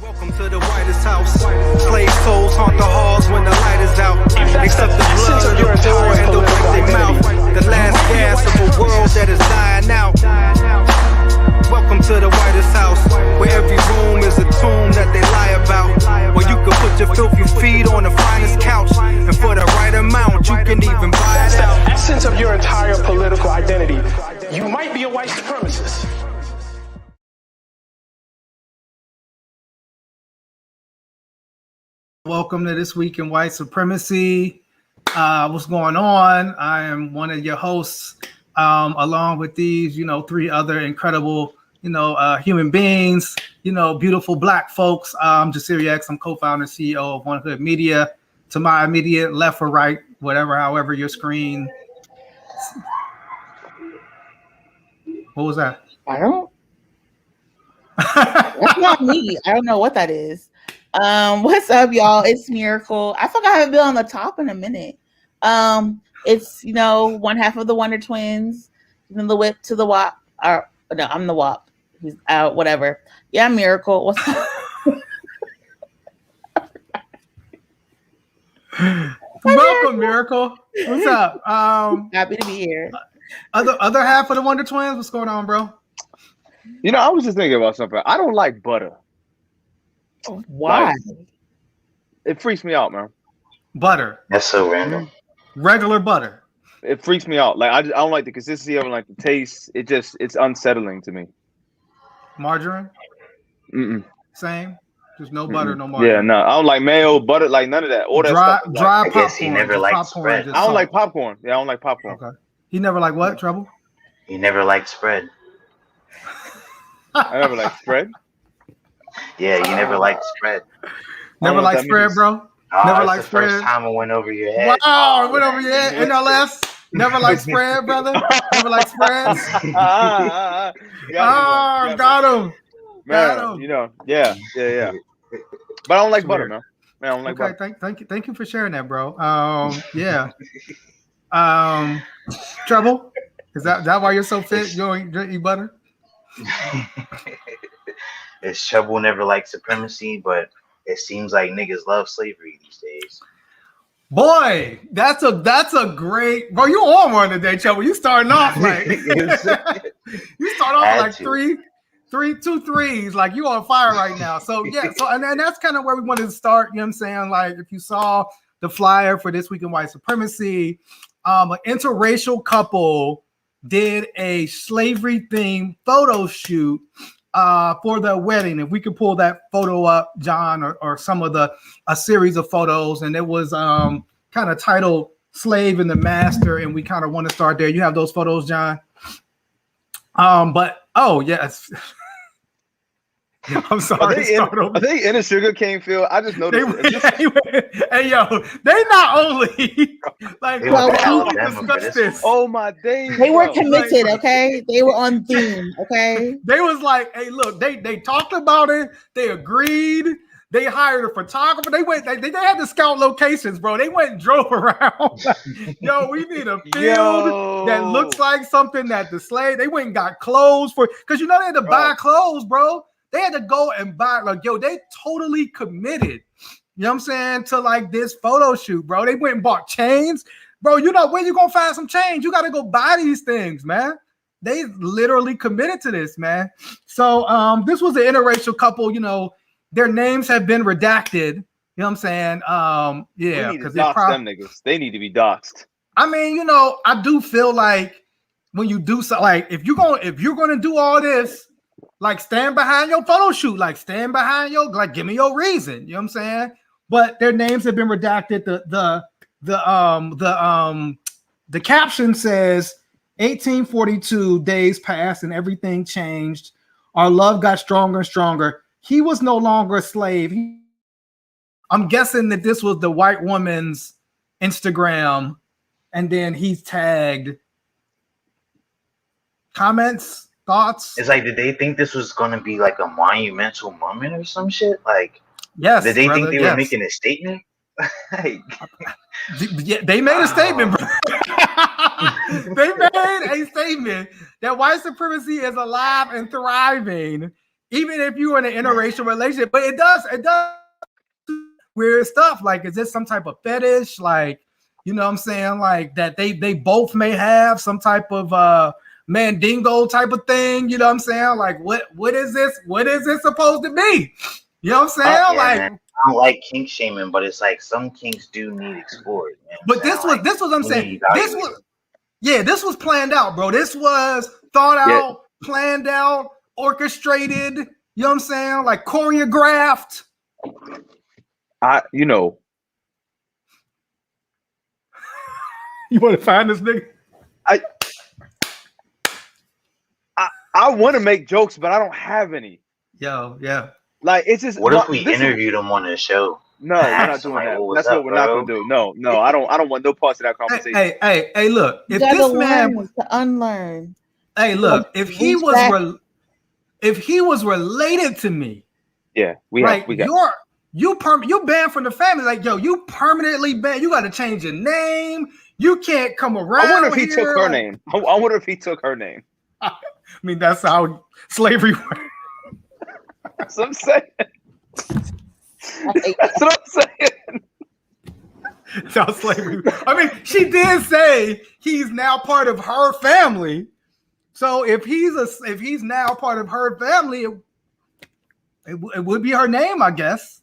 Welcome to the whitest house. Slave souls haunt the halls when the light is out. Except the blood of your poor and the way they mouth. The last gasp of a world that is dying out. Welcome to the whitest house, where every room is a tomb that they lie about. Where you can put your filthy feet on the finest couch, and for the right amount, you can even buy it out. The essence of your entire political identity. You might be a white supremacist. Welcome to This Week in White Supremacy. What's going on? I am one of your hosts, along with these, three other incredible, human beings, beautiful black folks. I'm Jasiri X. I'm co-founder, CEO of One Hood Media. To my immediate left or right, however your screen. What was that? I don't. That's not me. I don't know what that is. What's up, y'all? It's Miracle. I forgot I haven't been on the top in a minute. It's one half of the Wonder Twins, then the whip to the wop. Or no, I'm the wop. He's out, whatever. Yeah, Miracle. What's up? Welcome, Miracle. What's up? Happy to be here. Other half of the Wonder Twins. What's going on, bro? I was just thinking about something. I don't like butter. Why? It freaks me out, man. Butter. That's so random. Regular butter. It freaks me out. Like I don't like the consistency of it, like the taste. It's unsettling to me. Margarine. Same. Just no butter, no margarine. Yeah, no. I don't like mayo, butter, like none of that. All that dry, stuff. Dry I guess he never liked spread. I don't like popcorn. Yeah, I don't like popcorn. Okay. He never liked what? Trouble? He never liked spread. I never liked spread. Yeah, you never liked spread. Never liked spread, bro. Never liked spread. First time it went over your head. Wow, it went over your head. NLS. Never liked spread, brother. Never liked spreads. Got him. Man, yeah. But I don't like butter, man. I don't like butter. Thank you for sharing that, bro. Yeah. Trouble? Is that why you're so fit? You don't eat butter? It's trouble never liked supremacy, but it seems like niggas love slavery these days. Boy, that's a great bro. You on one today, Trouble. You starting off like you start off like two threes, like you on fire right now. So yeah, and that's kind of where we wanted to start. You know what I'm saying? Like if you saw the flyer for This Week in White Supremacy, an interracial couple did a slavery themed photo shoot for their wedding. If we could pull that photo up, John, or some of a series of photos, and it was kind of titled "Slave and the Master," and we kind of want to start there. You have those photos, John? But oh yes. I'm sorry. Are they in a sugar cane field? I just noticed. Hey yo, they not only like discuss this. Oh my days. They were committed, okay? They were on theme, okay? They was like, hey, look, they talked about it, they agreed, they hired a photographer, they had to scout locations, bro. They went and drove around. Yo, we need a field that looks like something that the slave, they went and got clothes for, because they had to buy clothes, bro. They had to go and buy, they totally committed, you know what I'm saying, to like this photo shoot, bro. They went and bought chains. Bro, where you gonna find some chains? You gotta go buy these things, man. They literally committed to this, man. So this was an interracial couple, their names have been redacted, you know what I'm saying? Yeah, because them niggas. They need to be doxxed. I mean, I do feel like when you do so, like if you're gonna do all this, like stand behind your photo shoot, like stand behind give me your reason. You know what I'm saying? But their names have been redacted. The caption says 1842 days passed and everything changed. Our love got stronger and stronger. He was no longer a slave. I'm guessing that this was the white woman's Instagram, and then he's tagged comments. Thoughts? It's like, did they think this was going to be like a monumental moment or some shit? Like, yes. Did they think they were making a statement? Yeah, they made a statement, bro. They made a statement that white supremacy is alive and thriving even if you were in an interracial relationship, but it does weird stuff. Like, is this some type of fetish? Like, you know what I'm saying? Like that they both may have some type of mandingo type of thing. You know what I'm saying? Like, what is this? What is this supposed to be? You know what I'm saying? Yeah, like, man. I don't like kink shaming, but it's like some kinks do need explored. You know but this was I'm saying. This was planned out, bro. This was thought out, planned out, orchestrated. You know what I'm saying? Like choreographed. You know. You want to find this nigga? I want to make jokes, but I don't have any. Yo, yeah. Like, it's just. What if we interviewed him on the show? No, we're not doing that. That's what we're not going to do. No, I don't want no parts of that conversation. Hey, look. If you this man was to unlearn. Hey, look. If he was related to me, yeah, we got. You banned from the family. Like, yo, you permanently banned. You got to change your name. You can't come around. I wonder if he took her name. I wonder if he took her name. I mean, that's how slavery works. That's what I'm saying. That's what I'm saying. That's how slavery. I mean, she did say he's now part of her family. So if he's now part of her family, it would be her name, I guess.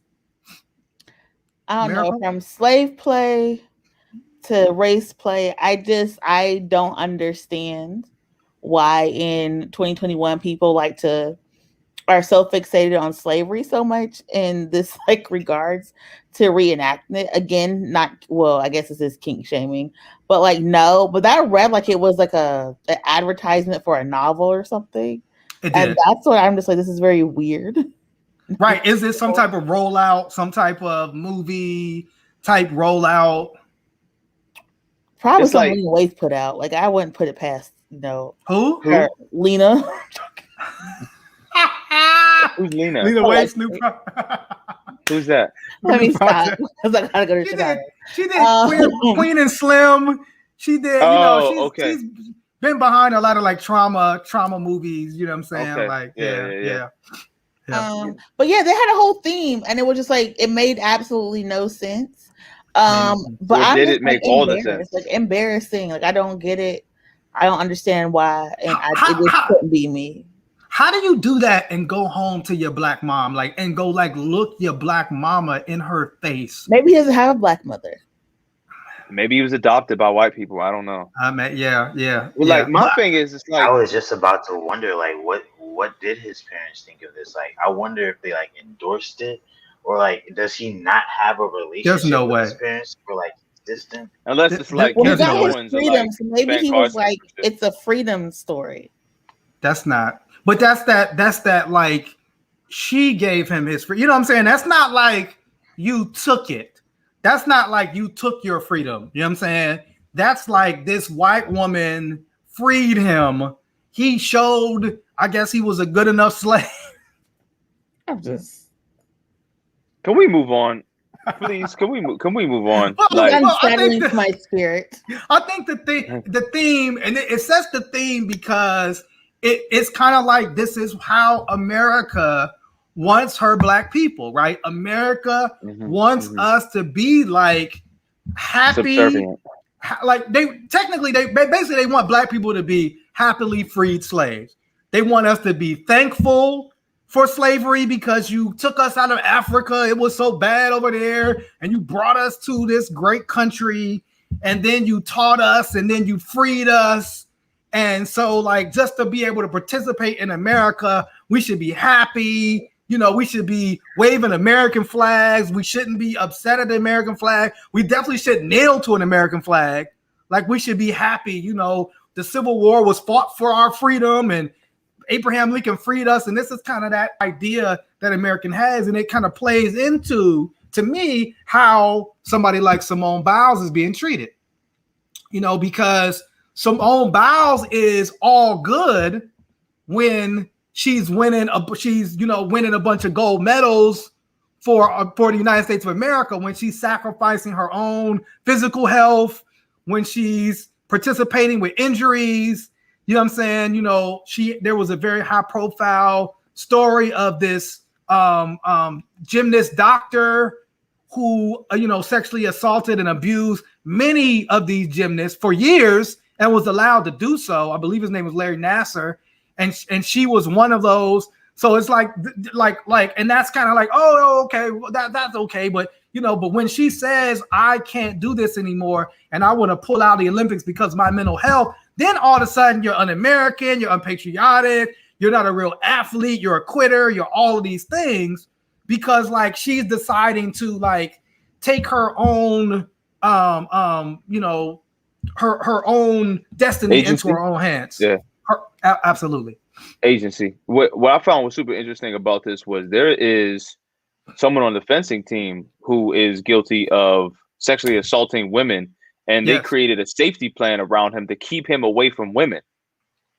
I don't know, from slave play to race play. I don't understand why in 2021 people are so fixated on slavery so much in this like regards to reenact it again. I guess this is kink shaming, but but that read like it was like an advertisement for a novel or something. And that's what I'm just like, this is very weird. Right. Is this some type of rollout, some type of movie type rollout? Probably something Lena Waithe put out. Like, I wouldn't put it past, who? Lena. Who's Lena? Lena Waithe, Snoop. Who's that? Let me stop. Because I gotta go to Chicago. She did Queen and Slim. She did. She's been behind a lot of like trauma movies. You know what I'm saying? Okay. Like, yeah. But yeah, they had a whole theme, and it was just like it made absolutely no sense. But did it make all the sense? Like embarrassing. Like, I don't get it. I don't understand why, and it just couldn't be me. How do you do that and go home to your black mom, like, and go like look your black mama in her face? Maybe he doesn't have a black mother. Maybe he was adopted by white people. I don't know. Yeah. Well, like my thing is, it's like I was just about to wonder, like, what did his parents think of this? Like, I wonder if they like endorsed it, or like, does he not have a relationship There's no with way. his parents for like distant? Unless it's like he got his freedom, so maybe he was like, it's a freedom story. That's not. But that's that like she gave him his free. You know what I'm saying? That's not like you took it. That's not like you took your freedom. You know what I'm saying? That's like this white woman freed him. He showed, I guess he was a good enough slave. Can we move on? Please, can we move on? Unsettling my spirit. I think the theme, and it sets the theme because it's kind of like this is how America wants her black people, right? America wants us to be like happy, like they basically want black people to be happily freed slaves. They want us to be thankful for slavery because you took us out of Africa. It was so bad over there, and you brought us to this great country, and then you taught us, and then you freed us. And so, like, just to be able to participate in America, we should be happy. You know, we should be waving American flags. We shouldn't be upset at the American flag. We definitely should kneel to an American flag. Like, we should be happy. You know, the Civil War was fought for our freedom, and Abraham Lincoln freed us. And this is kind of that idea that American has. And it kind of plays into, to me, how somebody like Simone Biles is being treated. You know, because Simone Biles is all good when she's winning a bunch of gold medals for the United States of America, when she's sacrificing her own physical health, when she's participating with injuries. You know what I'm saying? You know, there was a very high profile story of this gymnast doctor who, sexually assaulted and abused many of these gymnasts for years and was allowed to do so. I believe his name was Larry Nassar, and she was one of those. So it's like, and that's kind of like, oh, okay, well, that's okay. But, but when she says, I can't do this anymore, and I want to pull out of the Olympics because of my mental health, then all of a sudden you're un-American, you're unpatriotic, you're not a real athlete, you're a quitter, you're all of these things, because like she's deciding to like take her own, her own destiny Agency? into her own hands. Yeah, absolutely. Agency. What I found was super interesting about this was there is someone on the fencing team who is guilty of sexually assaulting women, and they created a safety plan around him to keep him away from women.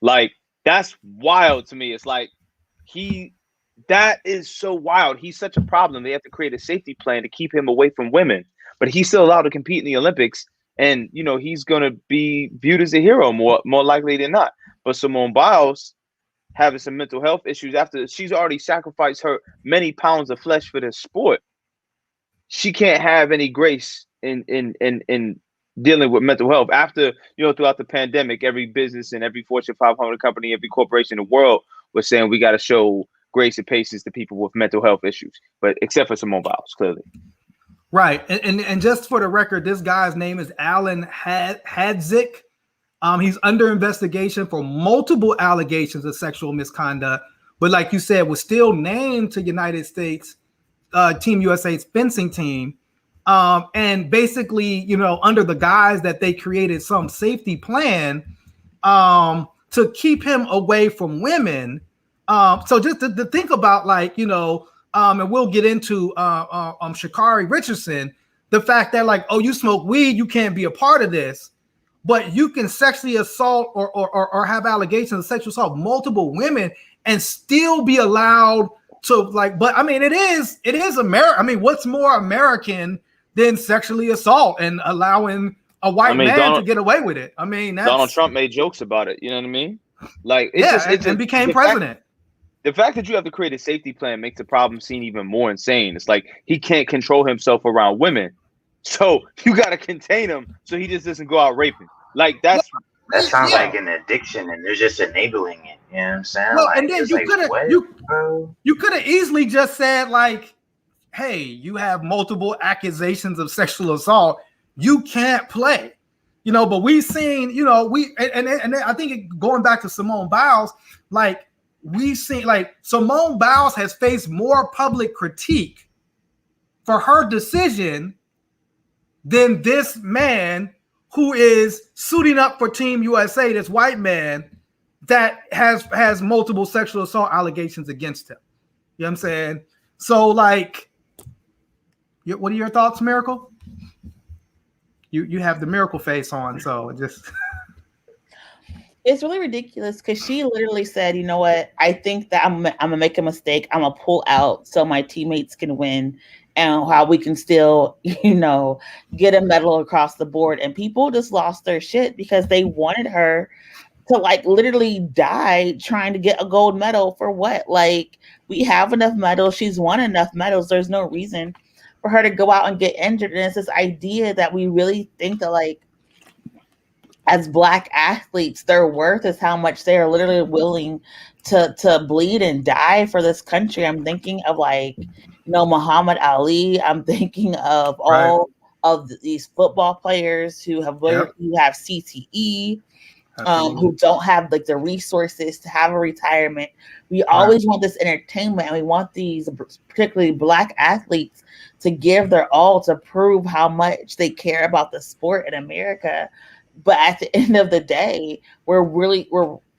Like, that's wild to me. It's like that is so wild. He's such a problem. They have to create a safety plan to keep him away from women, but he's still allowed to compete in the Olympics, and he's gonna be viewed as a hero more likely than not. But Simone Biles having some mental health issues after she's already sacrificed her many pounds of flesh for this sport, she can't have any grace in dealing with mental health. After, throughout the pandemic, every business and every Fortune 500 company, every corporation in the world was saying we got to show grace and patience to people with mental health issues, but except for Simone Biles, clearly. Right. And just for the record, this guy's name is Alan Hadzik. He's under investigation for multiple allegations of sexual misconduct, but like you said, was still named to United States Team USA's fencing team. And basically, under the guise that they created some safety plan to keep him away from women. So just to think about, like, and we'll get into Sha'Carri Richardson, the fact that like, oh, you smoke weed, you can't be a part of this, but you can sexually assault or have allegations of sexual assault multiple women and still be allowed to, like, but I mean, it is America. I mean, what's more American than sexually assault and allowing a white man to get away with it? I mean, Donald Trump made jokes about it. You know what I mean? Like, and became president. The fact that you have to create a safety plan makes the problem seem even more insane. It's like he can't control himself around women, so you got to contain him so he just doesn't go out raping. Like, that sounds like an addiction, and they're just enabling it. You know what I'm saying? Well, like, and then you could have easily just said, like, hey, you have multiple accusations of sexual assault, you can't play. But we've seen, and I think going back to Simone Biles, like, we've seen, like, Simone Biles has faced more public critique for her decision than this man who is suiting up for Team USA, this white man that has multiple sexual assault allegations against him. You know what I'm saying? So, like, what are your thoughts, Miracle? You have the miracle face on, so just... It's really ridiculous because she literally said, you know what, I think that I'm gonna make a mistake. I'm gonna pull out so my teammates can win and how we can still, get a medal across the board. And people just lost their shit because they wanted her to, like, literally die trying to get a gold medal for what? Like, we have enough medals. She's won enough medals. There's no reason for her to go out and get injured. And it's this idea that we really think that, like, as Black athletes, their worth is how much they are literally willing to bleed and die for this country. I'm thinking of, like, Muhammad Ali. I'm thinking of all of these football players who have CTE, who don't have, like, the resources to have a retirement. We always want this entertainment, and we want these, particularly Black athletes, to give their all to prove how much they care about the sport in America. But at the end of the day, we're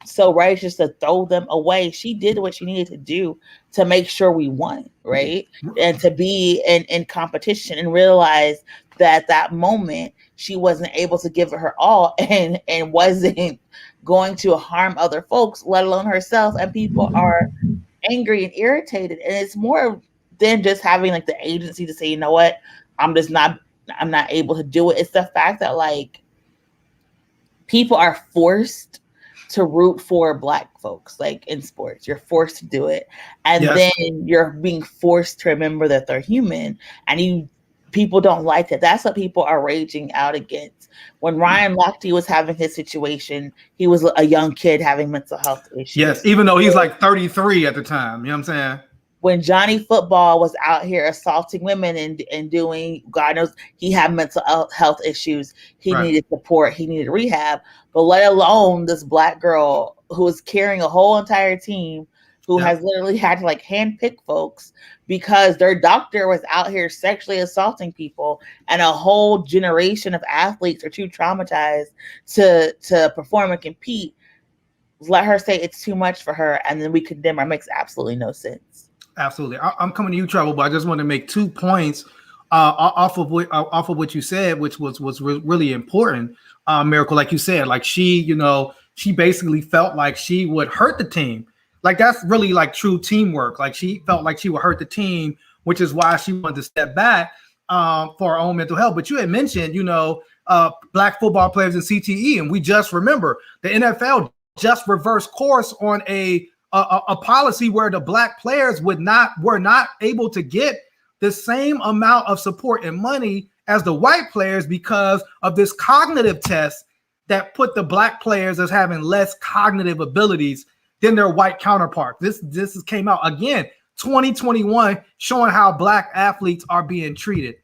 so righteous to throw them away. She did what she needed to do to make sure we won, right? And to be in competition, and realize that at that moment she wasn't able to give it her all and wasn't going to harm other folks, let alone herself. And people are angry and irritated. And it's more than just having, like, the agency to say, you know what, I'm not able to do it. It's the fact that, like, people are forced to root for Black folks, like in sports. You're forced to do it. And Yes. then you're being forced to remember that they're human. And people don't like that. That's what people are raging out against. When Ryan Lochte was having his situation, he was a young kid having mental health issues. Yes, even though he's like 33 at the time. You know what I'm saying? When Johnny Football was out here assaulting women and doing, God knows, he had mental health issues. He needed support. He needed rehab. But let alone this Black girl who is carrying a whole entire team, who has literally had to like handpick folks because their doctor was out here sexually assaulting people, and a whole generation of athletes are too traumatized to perform and compete. Let her say it's too much for her, and then we condemn her. Makes absolutely no sense. Absolutely. I'm coming to you, Trouble, but I just want to make 2 points off of what you said, which was really important. Miracle, like you said, like she basically felt like she would hurt the team. Like that's really like true teamwork. Like she felt like she would hurt the team, which is why she wanted to step back for her own mental health. But you had mentioned, Black football players in CTE, and we just remember the NFL just reversed course on a policy where the Black players were not able to get the same amount of support and money as the white players because of this cognitive test that put the Black players as having less cognitive abilities than their white counterparts. This came out again, 2021, showing how Black athletes are being treated.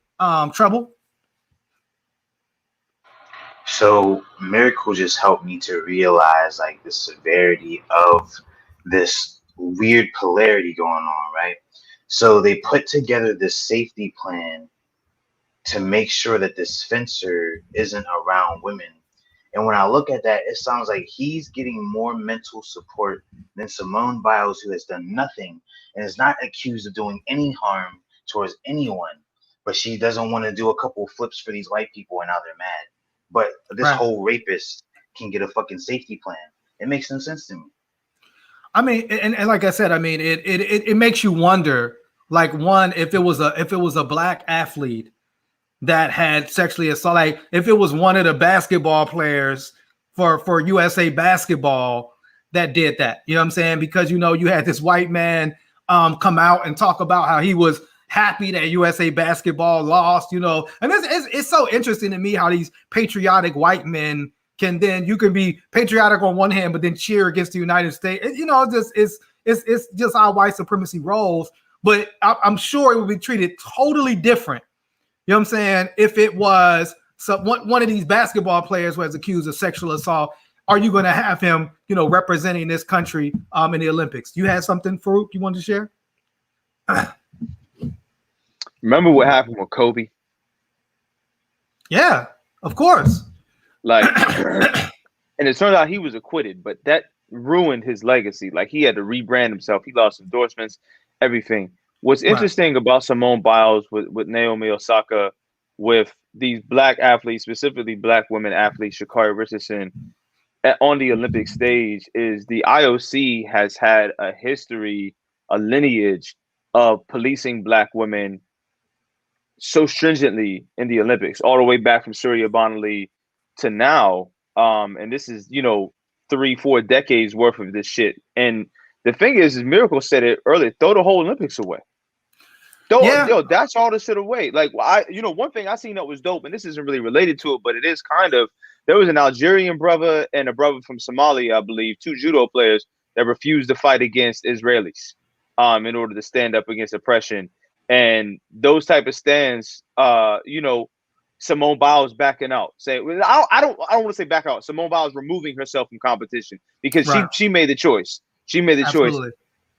Trouble? So Miracle just helped me to realize like the severity of this weird polarity going on, right? So they put together this safety plan to make sure that this fencer isn't around women. And when I look at that, it sounds like he's getting more mental support than Simone Biles, who has done nothing and is not accused of doing any harm towards anyone. But she doesn't want to do a couple flips for these white people, and now they're mad. But this whole rapist can get a fucking safety plan. It makes no sense to me. I mean, and like I said, I mean, it makes you wonder, like, one, if it was a Black athlete that had sexually assault, like if it was one of the basketball players for USA basketball that did that, you know what I'm saying? Because, you had this white man come out and talk about how he was happy that USA basketball lost, and it's so interesting to me how these patriotic white men you can be patriotic on one hand, but then cheer against the United States. It's just how white supremacy rolls. But I'm sure it would be treated totally different. You know what I'm saying? If it was one of these basketball players who was accused of sexual assault, are you going to have him, representing this country in the Olympics? You had something, Farouk, you wanted to share? Remember what happened with Kobe? Yeah, of course. Like, and it turned out he was acquitted, but that ruined his legacy. Like, he had to rebrand himself. He lost endorsements, everything. What's interesting about Simone Biles with Naomi Osaka, with these Black athletes, specifically Black women athletes, Sha'Carri Richardson, on the Olympic stage, is the IOC has had a history, a lineage of policing Black women so stringently in the Olympics, all the way back from Surya Bonali to now. And this is, 3-4 decades worth of this shit. And the thing is Miracle said it earlier, throw the whole Olympics away. That's all the shit away. Like, one thing I seen that was dope, and this isn't really related to it, but it is kind of, there was an Algerian brother and a brother from Somalia, I believe, 2 judo players that refused to fight against Israelis in order to stand up against oppression. And those type of stands, Simone Biles backing out. I don't want to say back out. Simone Biles removing herself from competition because she made the choice. She made the choice.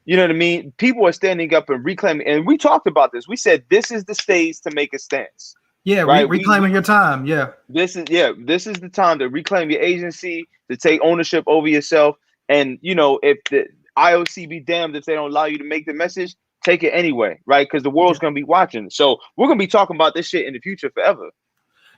You know what I mean? People are standing up and reclaiming. And we talked about this. We said this is the stage to make a stance. Yeah, right? Reclaiming your time. Yeah. This is the time to reclaim your agency, to take ownership over yourself. And if the IOC be damned if they don't allow you to make the message, take it anyway, right? Because the world's gonna be watching. So we're gonna be talking about this shit in the future forever.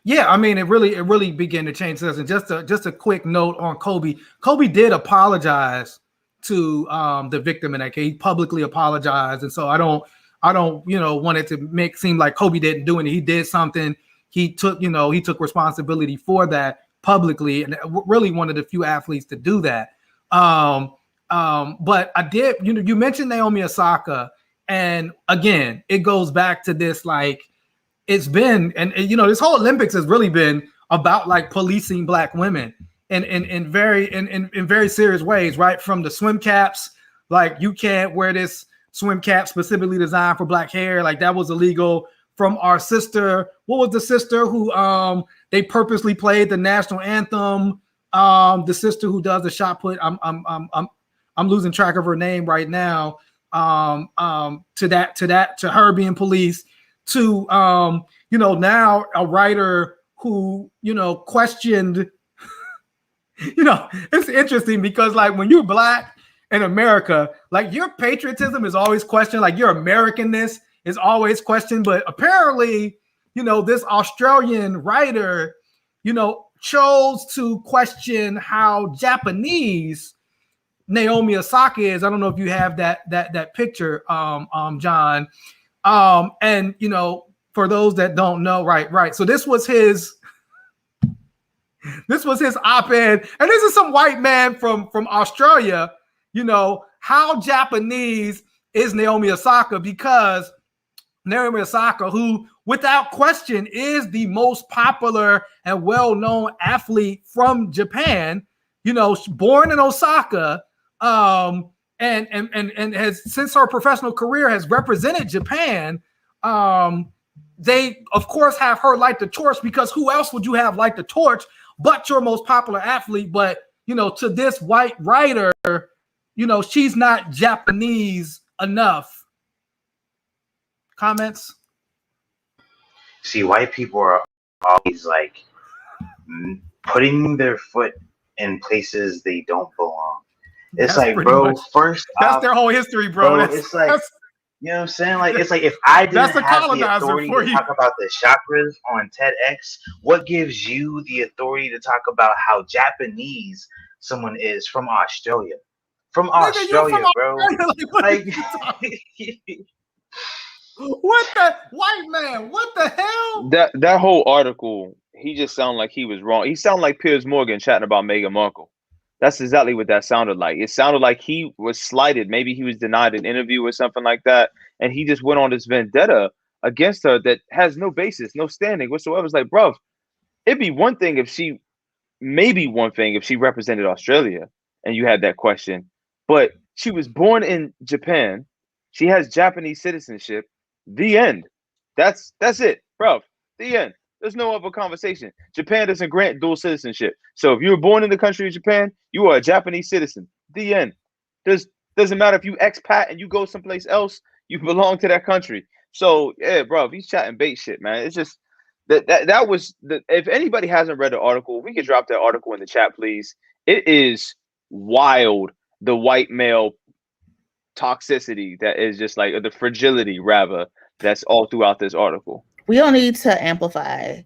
Yeah, I mean, it really began to change this. And just a quick note on Kobe. Kobe did apologize to the victim in that case. He publicly apologized, and so I don't want it to seem like Kobe didn't do anything. He did something. He took responsibility for that publicly, and really one of the few athletes to do that. But I did, you mentioned Naomi Osaka, and again, it goes back to this, like, it's been, and this whole Olympics has really been about like policing Black women in very serious ways, right? From the swim caps, like you can't wear this swim cap specifically designed for Black hair, like that was illegal. From our sister, what was the sister who they purposely played the national anthem? The sister who does the shot put, I'm losing track of her name right now. To her being policed, to now a writer who questioned. It's interesting because like when you're Black in America, like your patriotism is always questioned, like your Americanness is always questioned. But apparently, this Australian writer, chose to question how Japanese Naomi Osaka is. I don't know if you have that picture, John. And for those that don't know, right. So this was his op-ed, and this is some white man from Australia. How Japanese is Naomi Osaka, because Naomi Osaka, who without question is the most popular and well-known athlete from Japan, born in Osaka, and has, since her professional career, has represented Japan. They of course have her light the torch, because who else would you have light the torch but your most popular athlete? But to this white writer, she's not Japanese enough. Comments? See, white people are always like putting their foot in places they don't belong. It's like, bro, first that's off, their whole history, bro. It's like, you know what I'm saying? Like, it's like, if I didn't have the authority to talk about the chakras on TEDx, what gives you the authority to talk about how Japanese someone is from Australia? From Australia, bro. Like, what the white man? What the hell? That whole article, he just sounded like he was wrong. He sounded like Piers Morgan chatting about Meghan Markle. That's exactly what that sounded like. It sounded like he was slighted. Maybe he was denied an interview or something like that, and he just went on this vendetta against her that has no basis, no standing whatsoever. It's like, bro, it'd be one thing if she represented Australia and you had that question, but she was born in Japan. She has Japanese citizenship. The end. That's it, bro. The end. There's no other conversation. Japan doesn't grant dual citizenship. So if you were born in the country of Japan, you are a Japanese citizen. The end. Doesn't matter if you expat and you go someplace else, you belong to that country. So yeah, bro, he's chatting bait shit, man. It's just that was the. If anybody hasn't read the article, we could drop that article in the chat, please. It is wild, the white male toxicity that is just like, the fragility rather, that's all throughout this article. We don't need to amplify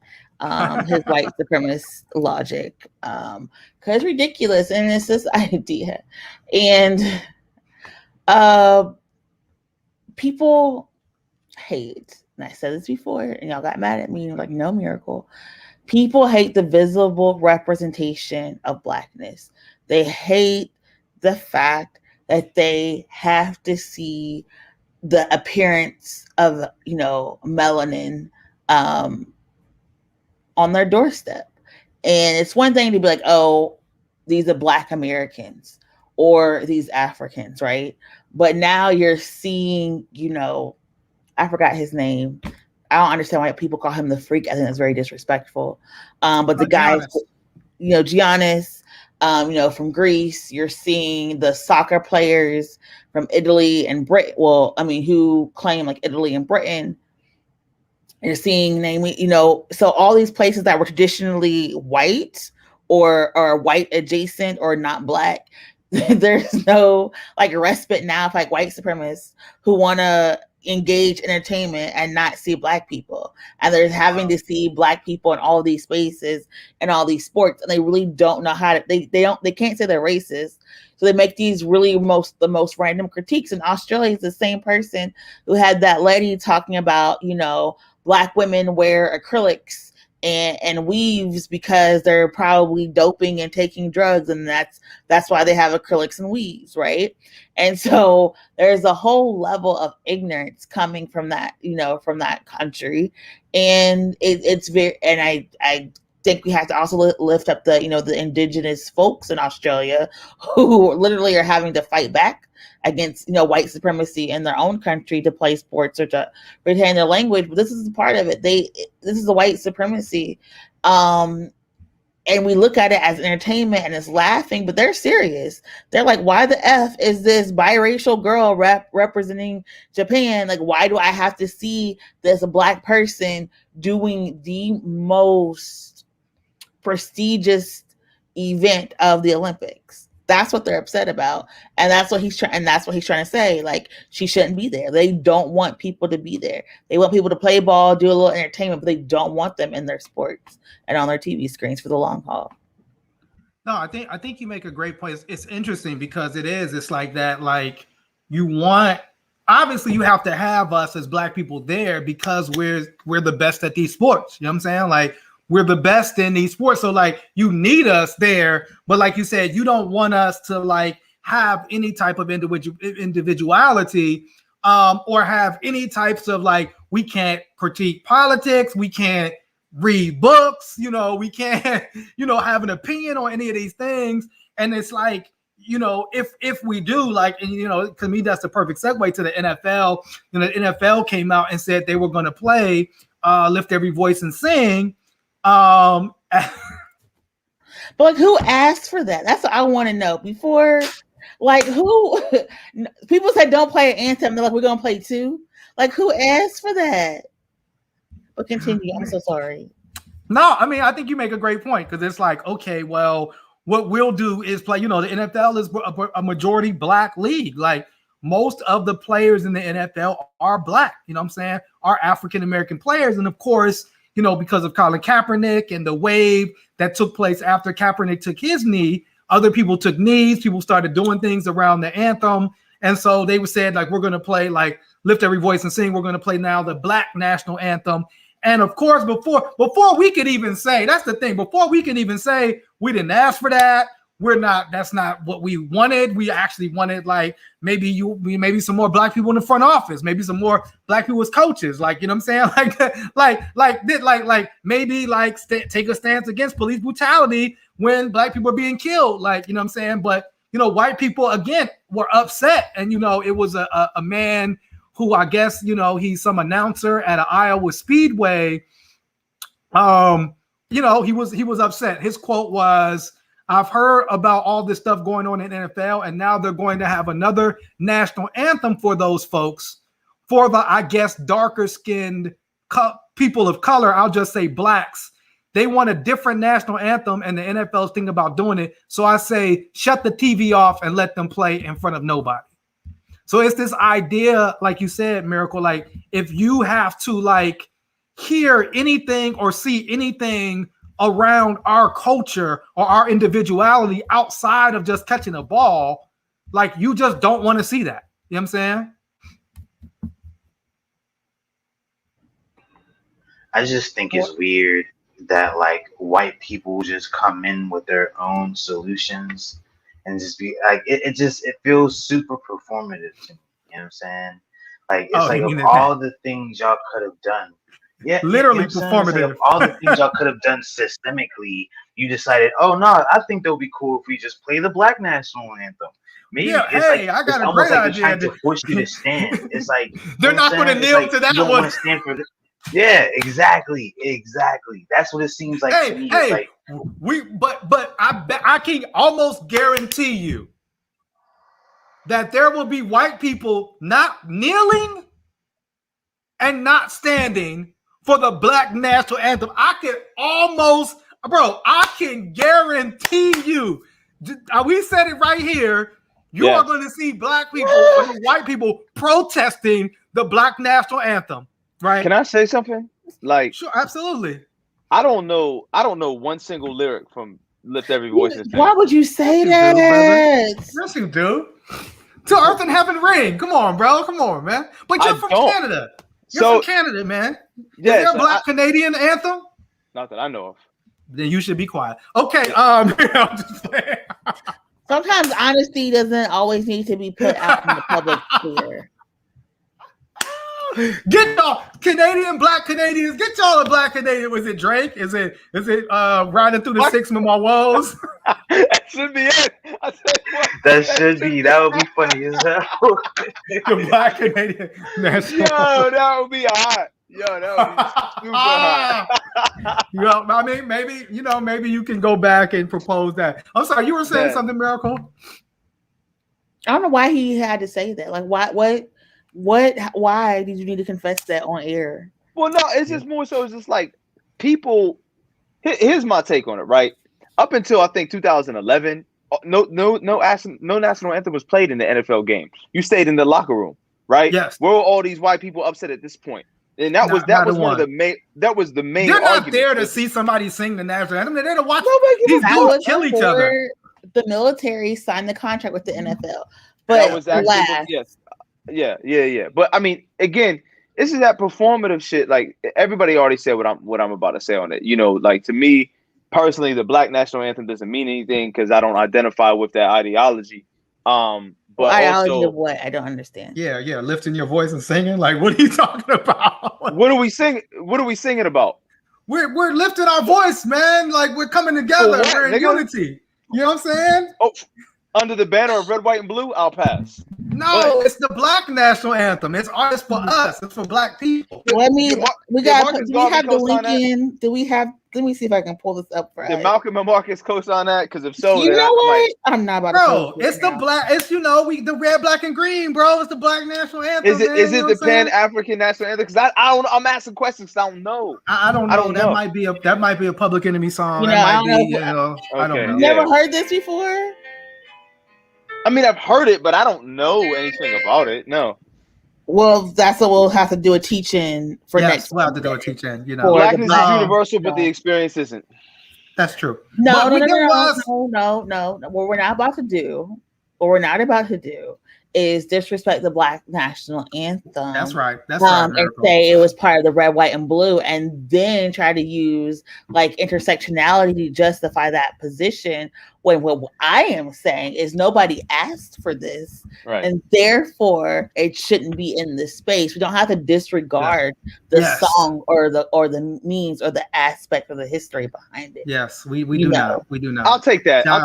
his white supremacist logic, because it's ridiculous, and it's this idea. And people hate, and I said this before, and y'all got mad at me, like, no, Miracle. People hate the visible representation of Blackness. They hate the fact that they have to see the appearance of, melanin on their doorstep. And it's one thing to be like, oh, these are Black Americans or these Africans, right? But now you're seeing, I forgot his name. I don't understand why people call him the freak. I think that's very disrespectful. But the guy, Giannis, from Greece, you're seeing the soccer players from Italy and Britain. Well, who claim like Italy and Britain. You're seeing, so all these places that were traditionally white or white adjacent or not Black, there's no like respite now for like white supremacists who want to engage entertainment and not see Black people, and they're having to see Black people in all these spaces and all these sports, and they really don't know how to. They can't say they're racist, so they make these really the most random critiques. And Australia is the same person who had that lady talking about Black women wear acrylics and weaves because they're probably doping and taking drugs, and that's why they have acrylics and weaves, right? And so there's a whole level of ignorance coming from that, from that country, and it's very, and I think we have to also lift up the the indigenous folks in Australia who literally are having to fight back against white supremacy in their own country to play sports or to retain their language. But this is part of it. This is the white supremacy, and we look at it as entertainment and it's laughing, but they're serious. They're like, why the F is this biracial girl representing Japan? Like, why do I have to see this Black person doing the most prestigious event of the Olympics? That's what they're upset about, and that's what he's trying to say. Like, she shouldn't be there. They don't want people to be there. They want people to play ball, do a little entertainment, but they don't want them in their sports and on their TV screens for the long haul. No, I think you make a great point. It's interesting because it's like that. Like, obviously you have to have us as Black people there because we're the best at these sports. You know what I'm saying? Like, we're the best in these sports. So like, you need us there, but like you said, you don't want us to like have any type of individuality, or have any types of like, we can't critique politics. We can't read books, we can't, have an opinion on any of these things. And it's like, if we do, like, and to me, that's the perfect segue to the NFL. The NFL came out and said they were going to play Lift Every Voice and Sing. But like, who asked for that? That's what I want to know. Before, like, who people said don't play an anthem, they're like, we're gonna play two. Like, who asked for that? But continue. I'm so sorry. No, I mean, I think you make a great point because it's like, okay, well, what we'll do is play. The NFL is a majority Black league. Like, most of the players in the NFL are Black. You know what I'm saying? Are African American players, and of course, because of Colin Kaepernick and the wave that took place after Kaepernick took his knee, other people took knees. People started doing things around the anthem. And so they said, like, we're going to play, like, Lift Every Voice and Sing. We're going to play now the Black national anthem. And of course, before we could even say, that's the thing, before we can even say we didn't ask for that, that's not what we wanted. We actually wanted, like, maybe some more Black people in the front office, maybe some more Black people as coaches, like, you know what I'm saying? Like maybe like take a stance against police brutality when Black people are being killed, like, you know what I'm saying? But, white people, again, were upset. And, it was a man who, I guess, he's some announcer at an Iowa Speedway. He was upset. His quote was, "I've heard about all this stuff going on in NFL, and now they're going to have another national anthem for those folks, for the, I guess, darker skinned people of color. I'll just say Blacks. They want a different national anthem, and the NFL's thinking about doing it. So I say, shut the TV off and let them play in front of nobody." So it's this idea, like you said, Miracle, like, if you have to, like, hear anything or see anything around our culture or our individuality outside of just catching a ball, like, you just don't want to see that. You know what I'm saying? I just think it's weird that, like, white people just come in with their own solutions and just be like, it feels super performative to me. You know what I'm saying? Like, it's like, of all the things y'all could have done, literally performative. Like, all the things y'all could have done systemically, you decided, oh no, I think that would be cool if we just play the Black national anthem. Maybe I got a great idea. Trying to force you to stand. It's like they're not going to kneel to that you don't one. Want to stand for this. Yeah, exactly. That's what it seems like to me. Like, but I can almost guarantee you that there will be white people not kneeling and not standing for the Black national anthem. I can guarantee you. We said it right here. You are going to see Black people or white people protesting the Black national anthem. Right? Can I say something? Like, sure, absolutely. I don't know one single lyric from Lift Every Voice and Sing. Why would you say that? Yes, you do. To Earth and Heaven Ring. Come on, bro. Come on, man. But you're from Canada. You're from Canada, man. Is there a Black Canadian anthem? Not that I know of. Then you should be quiet. Okay. I'm just playing. Sometimes honesty doesn't always need to be put out in the public sphere. Get y'all black Canadians. Get y'all a black Canadian. Was it Drake? Is it riding through the six of my walls? That should be it. I said, that should be. That would be funny as hell. The black Canadian national. Yo, that would be hot. Yo, that would be super hot. Yo, I mean, maybe you can go back and propose that. I'm sorry, you were saying something, Miracle? I don't know why he had to say that. Like, why did you need to confess that on air? Well, no, it's just more so. It's just like people. Here's my take on it. Right up until I think 2011, no national anthem was played in the NFL games. You stayed in the locker room, right? Yes. Where were all these white people upset at this point? And that was one of the main. That was the main. They're not there to see somebody sing the national anthem. They're there to watch these dudes kill each other. The military signed the contract with the NFL, but that was actually yes. Yeah. But I mean, again, this is that performative shit. Like everybody already said what I'm about to say on it. Like to me personally, the Black national anthem doesn't mean anything because I don't identify with that ideology. But ideology also, of what? I don't understand. Yeah, lifting your voice and singing. Like, what are you talking about? What are we singing? What are we singing about? We're lifting our voice, man. Like we're coming together. We're in unity. You know what I'm saying? Oh, under the banner of red, white, and blue, I'll pass. No, it's the Black national anthem. It's for us. It's for Black people. Well, I mean, we have the link in. Do we have? Let me see if I can pull this up for us. Did Malcolm and Marcus co-sign that? Because if so, you know what? I'm not about to. Bro, it's the black. It's the red, black, and green, bro. It's the Black national anthem. Is it the Pan African national anthem? Because I don't. I'm asking questions. I don't know. I don't know. That might be a Public Enemy song. I don't know. Never heard this before. I mean, I've heard it, but I don't know anything about it. No. Well, that's what we'll have to do a teach-in for next. We'll have to do a teach-in. Blackness is universal, but the experience isn't. That's true. No. What we're not about to do is disrespect the Black national anthem. That's right. And say it was part of the red, white, and blue, and then try to use like intersectionality to justify that position. When what I am saying is nobody asked for this, right. And therefore it shouldn't be in this space. We don't have to disregard the song or the means or the aspect of the history behind it. Yes, we do not. We do not. I'll take that. I'll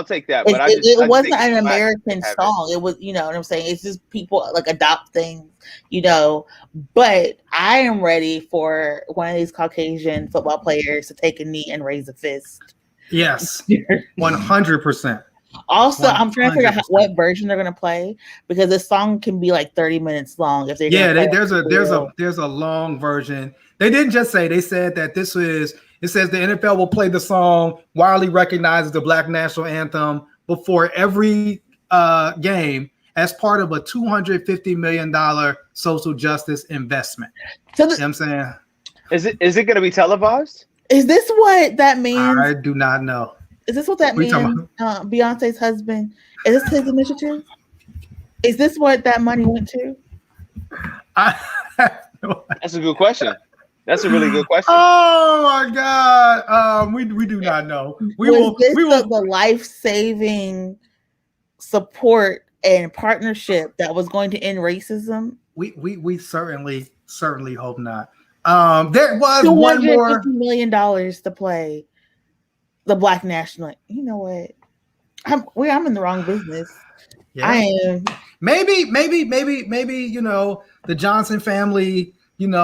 take that. But it wasn't an American song. It was, you know what I'm saying? It's just people like adopt things, But I am ready for one of these Caucasian football players to take a knee and raise a fist. Yes, 100%. Also, 100%. I'm trying to figure out what version they're going to play because this song can be like 30 minutes long. If they're there's a long version. They didn't just say. They said that it says the NFL will play the song widely recognized as the Black national anthem before every game as part of a $250 million social justice investment. So you know what I'm saying? Is it going to be televised? Is this what that means? I do not know. Is this what that means? Beyonce's husband, is this his initiative? Is this what that money went to? That's a good question. That's a really good question. Oh my God. We do not know. Was this the life-saving support and partnership that was going to end racism? We certainly hope not. There was $250 million to play the Black national. You know what? I'm in the wrong business. Yeah. I am. Maybe the Johnson family. Who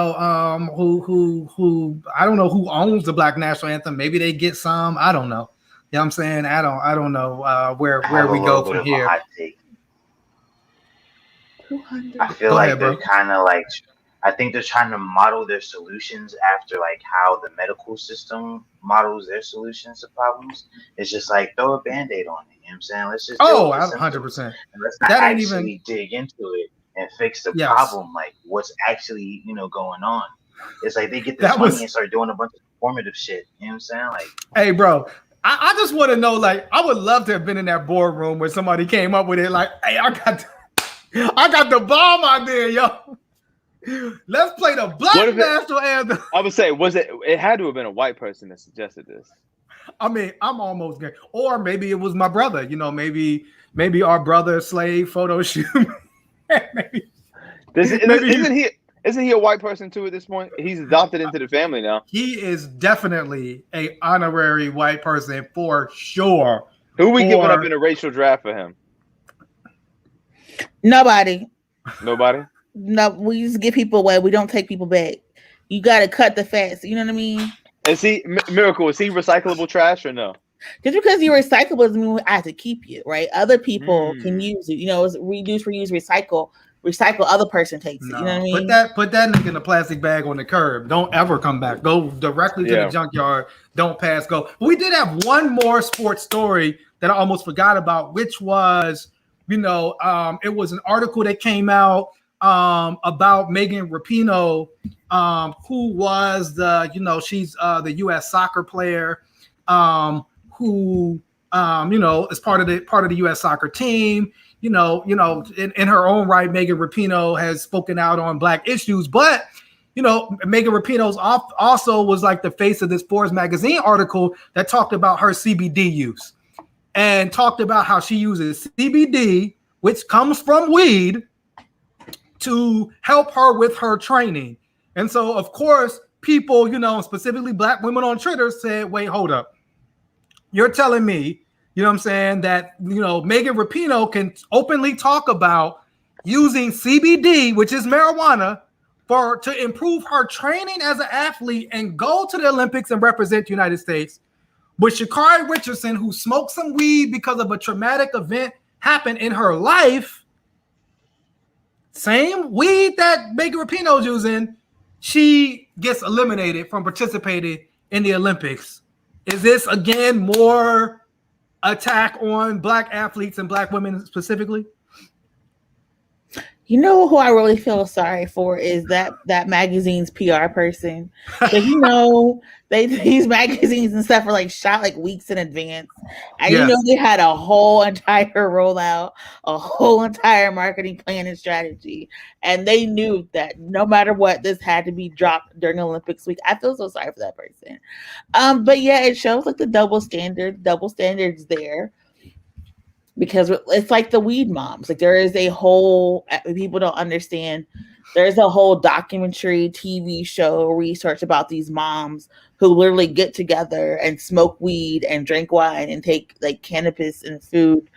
I don't know who owns the Black national anthem. Maybe they get some. I don't know. You know what I'm saying? I don't know where we go from here. I feel like they're kind of like. I think they're trying to model their solutions after like how the medical system models their solutions to problems. It's just like throw a Band-Aid on it. You know what I'm saying? Let's just 100%. And let's not actually dig into it and fix the problem, like what's actually going on. It's like they get this money and start doing a bunch of performative shit. You know what I'm saying? Like, hey, bro, I just want to know. Like, I would love to have been in that boardroom where somebody came up with it. Like, hey, I got the bomb idea, yo. Let's play the black national anthem. I would say, was it? It had to have been a white person that suggested this. I mean, I'm almost good. Or maybe it was my brother. You know, maybe our brother slave photo shoot. Isn't he a white person too at this point? He's adopted into the family now. He is definitely a honorary white person for sure. Who we giving up in a racial draft for him? Nobody. Nobody? No, we just give people away. We don't take people back. You got to cut the fats. You know what I mean? Is he Miracle? Is he recyclable trash or no? Just because you're recyclable doesn't mean I have to keep you, right? Other people can use it. You know, it's reduce, reuse, recycle. Recycle. Other person takes it. You know what I mean? Put that nigga in a plastic bag on the curb. Don't ever come back. Go directly to the junkyard. Don't pass go. We did have one more sports story that I almost forgot about, which was, it was an article that came out about Megan Rapinoe, who was she's the U.S. soccer player, who is part of the U.S. soccer team. In her own right, Megan Rapinoe has spoken out on Black issues, but Megan Rapinoe also was like the face of this Forbes magazine article that talked about her CBD use and talked about how she uses CBD, which comes from weed, to help her with her training. And so, of course, people, specifically Black women on Twitter said, wait, hold up. You're telling me, that, Megan Rapinoe can openly talk about using CBD, which is marijuana, to improve her training as an athlete and go to the Olympics and represent the United States. But Sha'Carri Richardson, who smoked some weed because of a traumatic event happened in her life, same weed that Megan Rapinoe's using, she gets eliminated from participating in the Olympics. Is this, again, more attack on Black athletes and Black women specifically? You know who I really feel sorry for is that magazine's PR person. So these magazines and stuff are like shot like weeks in advance. And they had a whole entire rollout, a whole entire marketing plan and strategy. And they knew that no matter what, this had to be dropped during Olympics week. I feel so sorry for that person. But yeah, it shows like the double standards there. Because it's like the weed moms. Like there is a whole, people don't understand, there's a whole documentary, TV show, research about these moms who literally get together and smoke weed and drink wine and take like cannabis and food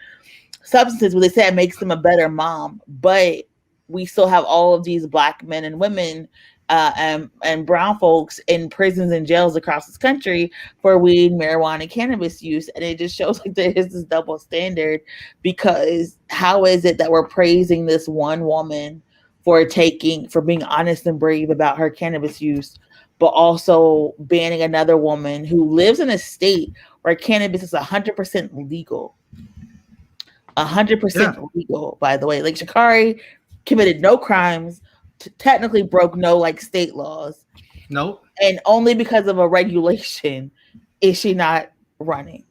substances where they say it makes them a better mom. But we still have all of these Black men and women and brown folks in prisons and jails across this country for weed, marijuana, and cannabis use. And it just shows like there is this double standard, because how is it that we're praising this one woman for being honest and brave about her cannabis use, but also banning another woman who lives in a state where cannabis is 100% legal. 100% legal, by the way. Like Sha'Carri committed no crimes, technically broke no like state laws. Nope. And only because of a regulation is she not running.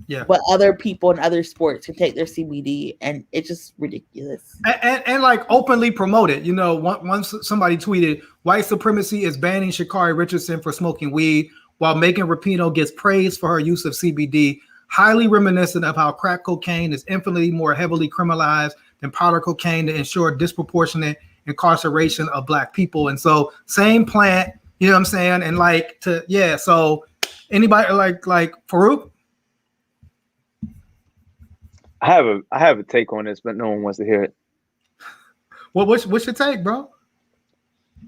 Yeah. But other people in other sports can take their CBD, and it's just ridiculous. And like openly promote it. Once somebody tweeted, "White supremacy is banning Sha'Carri Richardson for smoking weed, while Megan Rapinoe gets praised for her use of CBD, highly reminiscent of how crack cocaine is infinitely more heavily criminalized than powder cocaine to ensure disproportionate incarceration of Black people." And so same plant, you know what I'm saying? And so anybody like Farouk? I have a take on this, but no one wants to hear it. Well, what's your take, bro?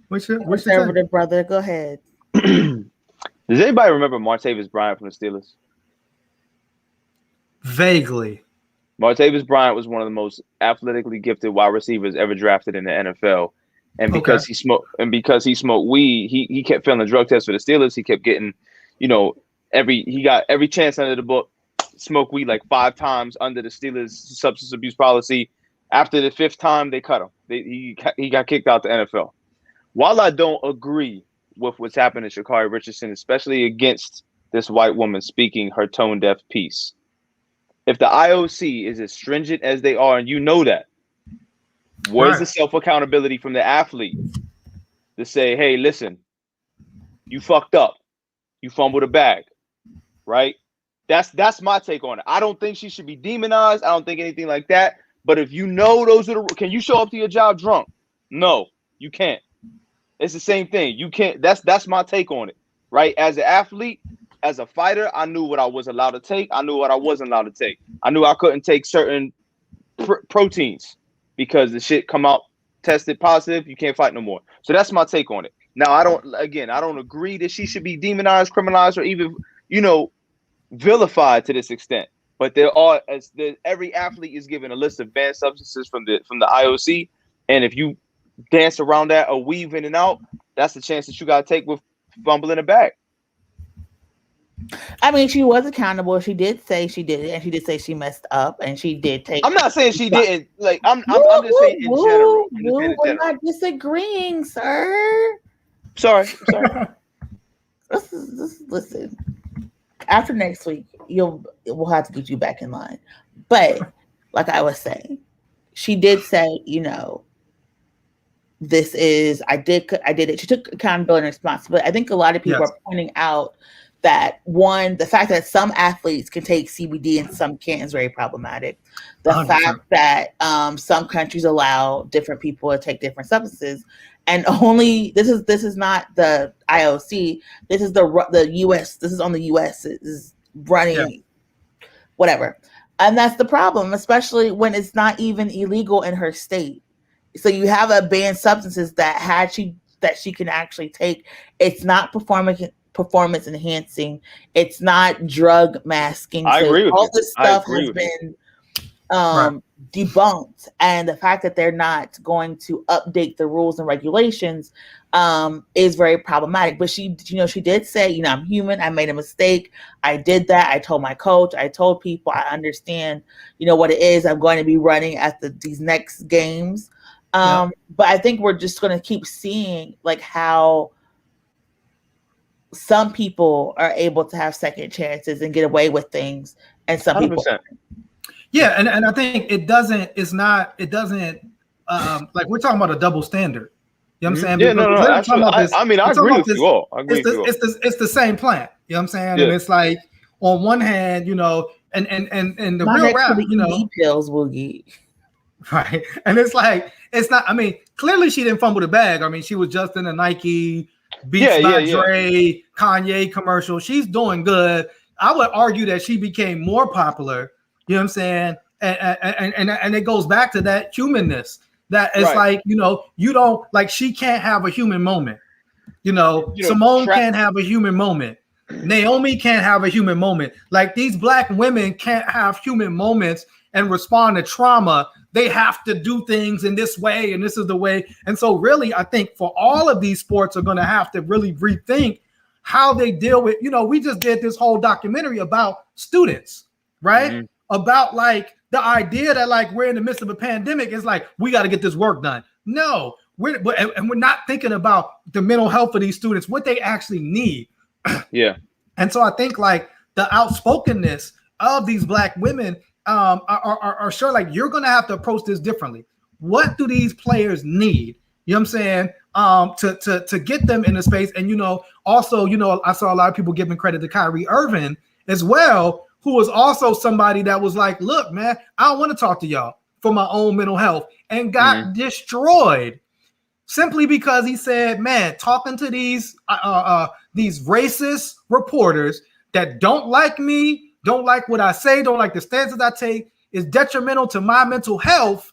What's your take? Brother, go ahead. Does anybody remember Martavis Bryant from the Steelers? Vaguely. Martavis Bryant was one of the most athletically gifted wide receivers ever drafted in the NFL. And because he smoked weed, he kept failing drug tests for the Steelers. He kept getting, he got every chance under the book, smoked weed like 5 times under the Steelers substance abuse policy. After the 5th time, they cut him. He got kicked out the NFL. While I don't agree with what's happened to Sha'Carri Richardson, especially against this white woman speaking her tone-deaf piece, if the IOC is as stringent as they are, and you know that, where's the self-accountability from the athlete? to say, hey, listen, you fucked up. You fumbled a bag, right? That's my take on it. I don't think she should be demonized. I don't think anything like that. But if you know those are can you show up to your job drunk? No, you can't. It's the same thing. You can't. That's my take on it, right? As an athlete, as a fighter, I knew what I was allowed to take. I knew what I wasn't allowed to take. I knew I couldn't take certain proteins because the shit come out tested positive. You can't fight no more. So that's my take on it. Now, I don't agree that she should be demonized, criminalized, or even, vilified to this extent. But every athlete is given a list of banned substances from the IOC, and if you dance around that or weave in and out, that's the chance that you got to take with fumbling a bag. I mean, she was accountable. She did say she did it, and she did say she messed up, and she did take. I'm not saying she didn't. Like I'm just saying in general. We're not disagreeing, sir. Sorry. Listen. After next week, we'll have to get you back in line. But like I was saying, she did say, this is I did it. She took accountability and responsibility. I think a lot of people are pointing out that the fact that some athletes can take CBD and some can't is very problematic. The 100%. Fact that some countries allow different people to take different substances, and only this is not the IOC. This is the US. This is on the US is running whatever, and that's the problem, especially when it's not even illegal in her state. So you have a banned substances that she can actually take. It's not performance enhancing. It's not drug masking. I agree with all you. This stuff has been debunked, and the fact that they're not going to update the rules and regulations is very problematic. But she did say, I'm human. I made a mistake. I did that. I told my coach. I told people. I understand, what it is. I'm going to be running at these next games. But I think we're just going to keep seeing how some people are able to have second chances and get away with things, and some 100%. People. Yeah, and I think it doesn't like we're talking about a double standard. You know what I'm saying? Yeah, no. I agree with you all. It's the same plant. You know what I'm saying? Yeah. And it's like on one hand, and the real rap, pills will get. Right. And it's like, it's not, clearly she didn't fumble the bag. She was just in a Nike Beats by Dre, Kanye commercial. She's doing good. I would argue that she became more popular. You know what I'm saying? And it goes back to that humanness. That it's like, you don't like, she can't have a human moment. Simone can't have a human moment. Naomi can't have a human moment. Like, these black women can't have human moments and respond to trauma. They have to do things in this way, and this is the way. And so really, I think for all of these sports are going to have to really rethink how they deal with, we just did this whole documentary about students, right? Mm-hmm. About like the idea that like we're in the midst of a pandemic. It's like, we got to get this work done. No, we're not thinking about the mental health of these students, what they actually need. Yeah. And so I think like the outspokenness of these black women are sure, like, you're going to have to approach this differently. What do these players need? You know what I'm saying? To get them in the space. And, also, I saw a lot of people giving credit to Kyrie Irving as well, who was also somebody that was like, look, man, I don't want to talk to y'all for my own mental health, and got destroyed simply because he said, man, talking to these racist reporters that don't like me, don't like what I say, don't like the stances I take, is detrimental to my mental health.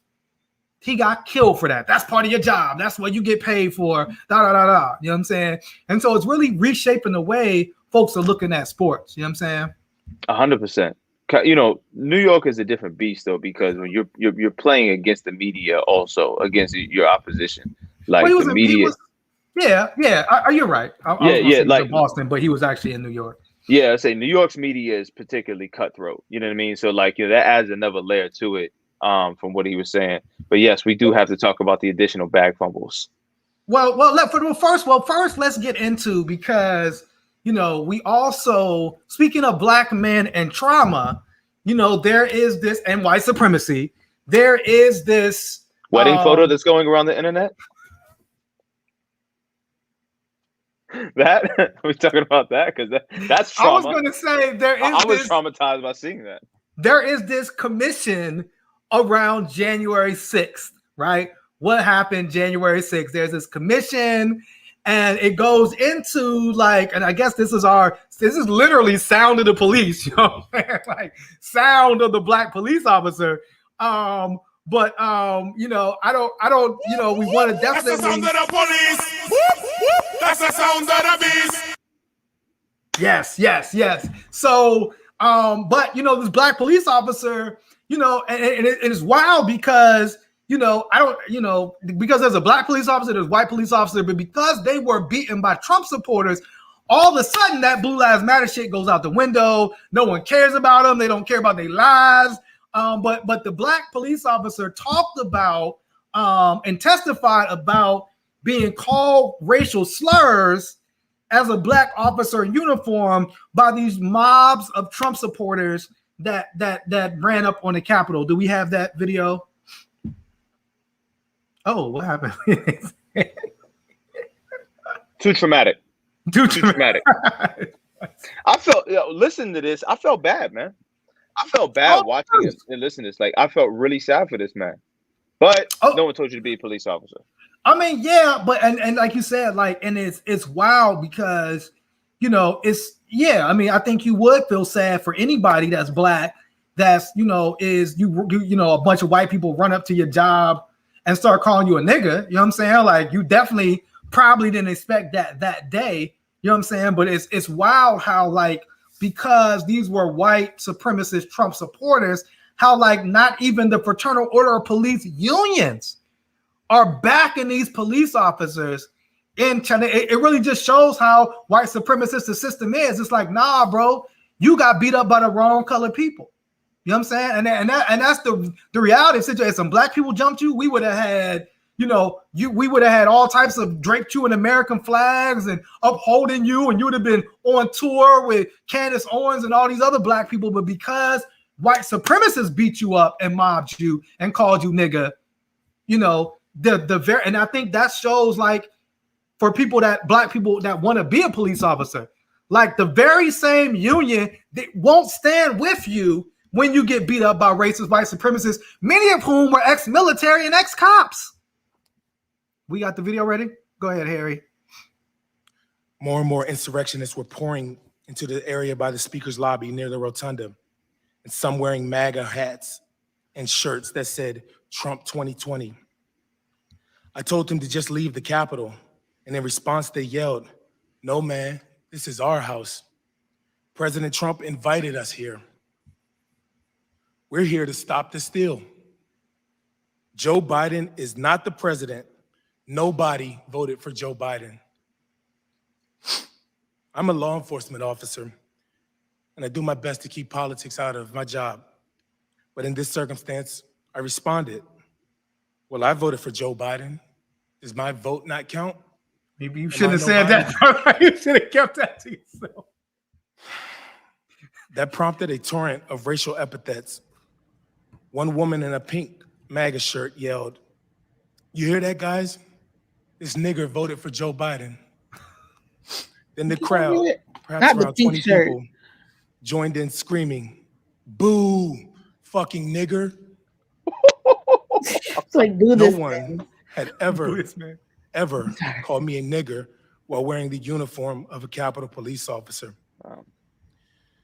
He got killed for that. That's part of your job. That's what you get paid for. You know what I'm saying? And so it's really reshaping the way folks are looking at sports. You know what I'm saying? 100%. New York is a different beast though, because when you're playing against the media, also against your opposition, like the media. You're right. I like Boston, but he was actually in New York. Yeah, I say New York's media is particularly cutthroat. You know what I mean? So like, that adds another layer to it from what he was saying. But yes, we do have to talk about the additional bag fumbles. First, let's get into, because we also, speaking of black men and trauma, there is this, and white supremacy. There is this wedding photo that's going around the internet. That we're talking about that because that's trauma. I was going to say I was traumatized by seeing that. There is this commission around January 6th, right? What happened January 6th? There's this commission, and it goes into like, and I guess this is literally Sound of the Police, you know what I'm saying? Like Sound of the Black police officer. But you know, I don't, you know, we want to definitely. That's the sound of the police. That's the sound of the beast. Yes. So, but you know, this Black police officer, you know, and it's wild because, you know, because there's a Black police officer, there's a white police officer, but because they were beaten by Trump supporters, all of a sudden that Blue Lives Matter shit goes out the window. No one cares about them. They don't care about their lives. But the Black police officer talked about and testified about being called racial slurs as a Black officer in uniform by these mobs of Trump supporters that ran up on the Capitol. Do we have that video? Oh, what happened? Too traumatic. Too traumatic. I felt, listen to this. I felt bad, man. I felt bad watching this and listening to this. Like, I felt really sad for this man. But no one told you to be a police officer. I mean, yeah, but and like you said, like, and it's wild because, you know, I mean, I think you would feel sad for anybody that's Black, that's, you know, you know, a bunch of white people run up to your job and start calling you a nigga. You know what I'm saying? Like, you definitely probably didn't expect that day. You know what I'm saying? But it's wild how, like, because these were white supremacist Trump supporters, how like not even the Fraternal Order of Police unions are backing these police officers in China. It really just shows how white supremacist the system is. It's like, nah, bro, you got beat up by the wrong colored people. You know what I'm saying? And that's the reality situation. Some Black people jumped you, we would have had, you know, we would have had all types of draped you in American flags and upholding you, and you would have been on tour with Candace Owens and all these other Black people. But because white supremacists beat you up and mobbed you and called you nigga, you know, and I think that shows, like, for Black people that want to be a police officer, like the very same union that won't stand with you when you get beat up by racist white supremacists, many of whom were ex-military and ex-cops. We got the video ready? Go ahead, Harry. More and more insurrectionists were pouring into the area by the speaker's lobby near the rotunda, and some wearing MAGA hats and shirts that said Trump 2020. I told them to just leave the Capitol, and in response they yelled, "No, man, this is our house. President Trump invited us here. We're here to stop the steal. Joe Biden is not the president. Nobody voted for Joe Biden. I'm a law enforcement officer, and I do my best to keep politics out of my job. But in this circumstance, I responded, well, I voted for Joe Biden. Does my vote not count? Maybe you shouldn't have said that. You should have kept that to yourself. That prompted a torrent of racial epithets. One woman in a pink MAGA shirt yelled, "You hear that, guys? This nigger voted for Joe Biden." Then the crowd, perhaps around 20 people, joined in screaming, "Boo, fucking nigger." It's like, do this. No one had ever called me a nigger while wearing the uniform of a Capitol police officer. Wow.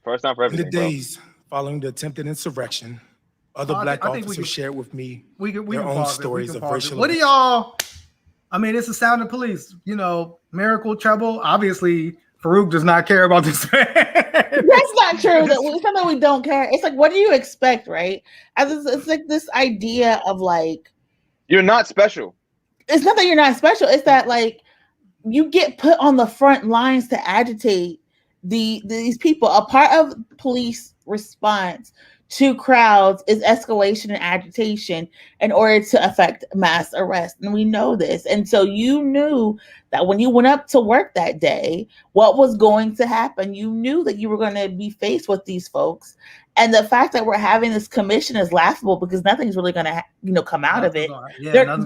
First time for everything. In the days following the attempted insurrection, other Black officers shared with me their own stories of racial. What do y'all? I mean, it's a Sound of Police. You know, Miracle, Trouble. Obviously, Farouk does not care about this man. That's not true. It's not that we don't care. It's like, what do you expect, right? It's like this idea of like, you're not special. It's not that you're not special. It's that like you get put on the front lines to agitate these people. A part of police response to crowds is escalation and agitation in order to affect mass arrest. And we know this. And so you knew that when you went up to work that day, what was going to happen. You knew that you were going to be faced with these folks. And the fact that we're having this commission is laughable because nothing's really going to, come out of it. Yeah,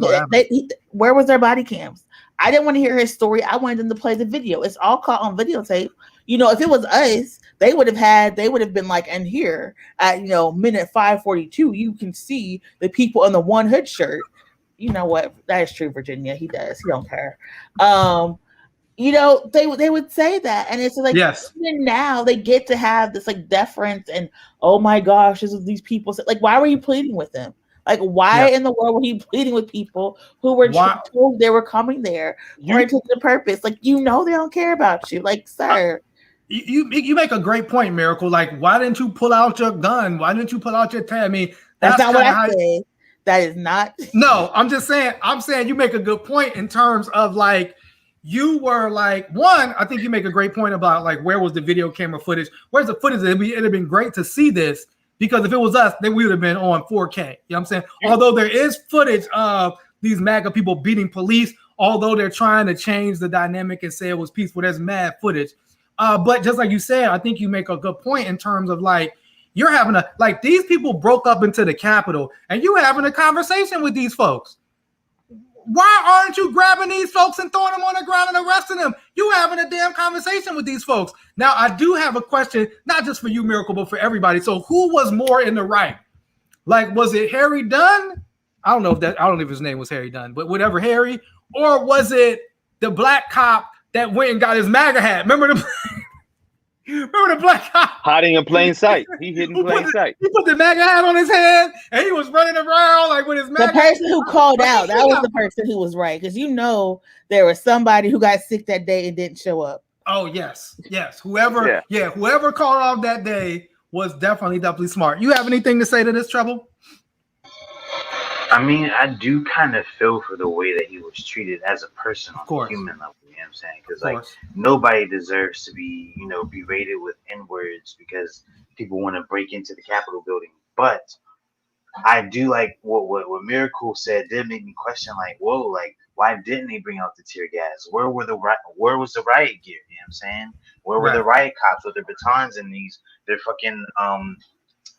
where was their body cams? I didn't want to hear his story. I wanted them to play the video. It's all caught on videotape. You know, if it was us, they would have been like, and here at, you know, minute 5:42, you can see the people in the one hood shirt. You know what? That is true, Virginia. He does. He don't care. You know, they would say that, and it's like, yes, even now they get to have this like deference, and oh my gosh, this is these people. Like, why were you pleading with them? Like, why in the world were you pleading with people who were told they were coming there for a particular purpose? Like, you know, they don't care about you. Like, sir. You make a great point, Miracle. Like, why didn't you pull out your gun? Why didn't you pull out your tab? I mean, that's not what I said. That is not. No, I'm just saying. I'm saying you make a good point in terms of like, you were like, one, I think you make a great point about like, where was the video camera footage? Where's the footage? It'd have been great to see this, because if it was us, then we would have been on 4K. You know what I'm saying? Although there is footage of these MAGA people beating police, although they're trying to change the dynamic and say it was peaceful, there's mad footage. But just like you said, I think you make a good point in terms of like, you're having like these people broke up into the Capitol and you having a conversation with these folks. Why aren't you grabbing these folks and throwing them on the ground and arresting them? You having a damn conversation with these folks. Now, I do have a question, not just for you, Miracle, but for everybody. So who was more in the right? Like, was it Harry Dunn? I don't know if his name was Harry Dunn, but whatever, Harry, or was it the black cop that went and got his MAGA hat? Remember the black cop hiding in plain sight? He hid in plain sight. He put the MAGA hat on his head and he was running around like with his MAGA. The person who called out, that was the person who was right, because you know there was somebody who got sick that day and didn't show up. Oh yes. Whoever called off that day was definitely smart. You have anything to say to this, Trouble? I mean, I do kind of feel for the way that he was treated as a person on a human level. You know what I'm saying? Because like nobody deserves to be, you know, berated with N-words because people want to break into the Capitol building. But I do like what Miracle said did make me question, like, whoa, like, why didn't they bring out the tear gas? Where was the riot gear? You know what I'm saying? Where were the riot cops with their batons and their fucking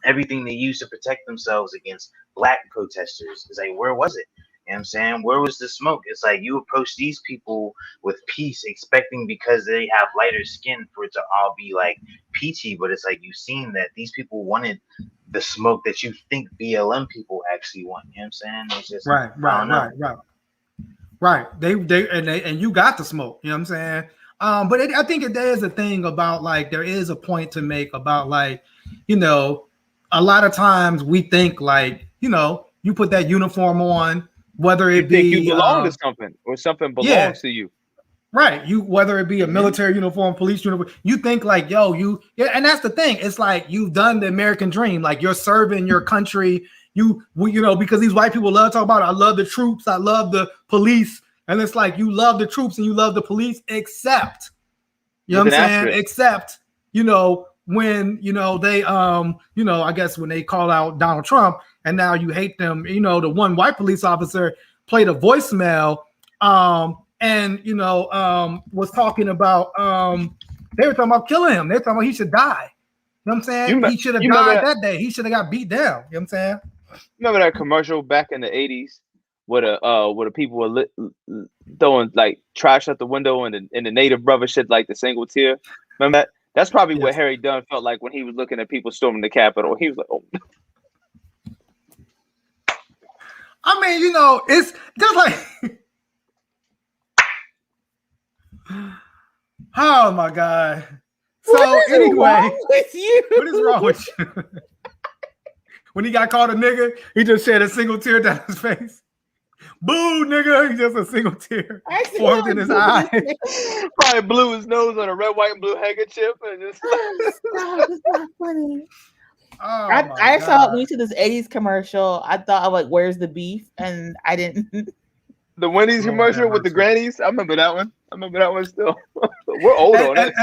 everything they used to protect themselves against black protesters? It's like, where was it? You know what I'm saying? Where was the smoke? It's like you approach these people with peace, expecting because they have lighter skin for it to all be like peachy, but it's like you've seen that these people wanted the smoke that you think BLM people actually want. You know what I'm saying? It's just right. They you got the smoke. You know what I'm saying? But I think there is a thing about like there is a point to make about like, you know, a lot of times we think like, you know, you put that uniform on, whether it be you belong to something or something belongs to you. Right. You, whether it be a military uniform, police uniform, you think like, yo, and that's the thing. It's like you've done the American dream. Like you're serving your country. You know, because these white people love to talk about, I love the troops, I love the police. And it's like you love the troops and you love the police, except, you know what I'm saying? Except, you know, when, you know, they, you know, I guess when they call out Donald Trump and now you hate them, you know, the one white police officer played a voicemail, and, you know, was talking about, they were talking about killing him. They were talking about he should die. You know what I'm saying? He should have died that day. He should have got beat down. You know what I'm saying? Remember that commercial back in the 80s where the people were throwing like trash out the window and the native brother shit like the single tear? Remember that? That's probably what Harry Dunn felt like when he was looking at people storming the Capitol. He was like, oh. I mean, you know, it's just like, oh my God. So anyway, with you? What is wrong with you? When he got called a nigga, he just shed a single tear down his face. Boo, nigga! He just a single tear formed in his eye. Probably blew his nose on a red, white, and blue handkerchief, and just. Stop, it's not funny. Oh, I saw when you see this 80s commercial. I thought of like, where's the beef? And I didn't. The Wendy's commercial with the grannies. I remember that one. Still. We're old on that.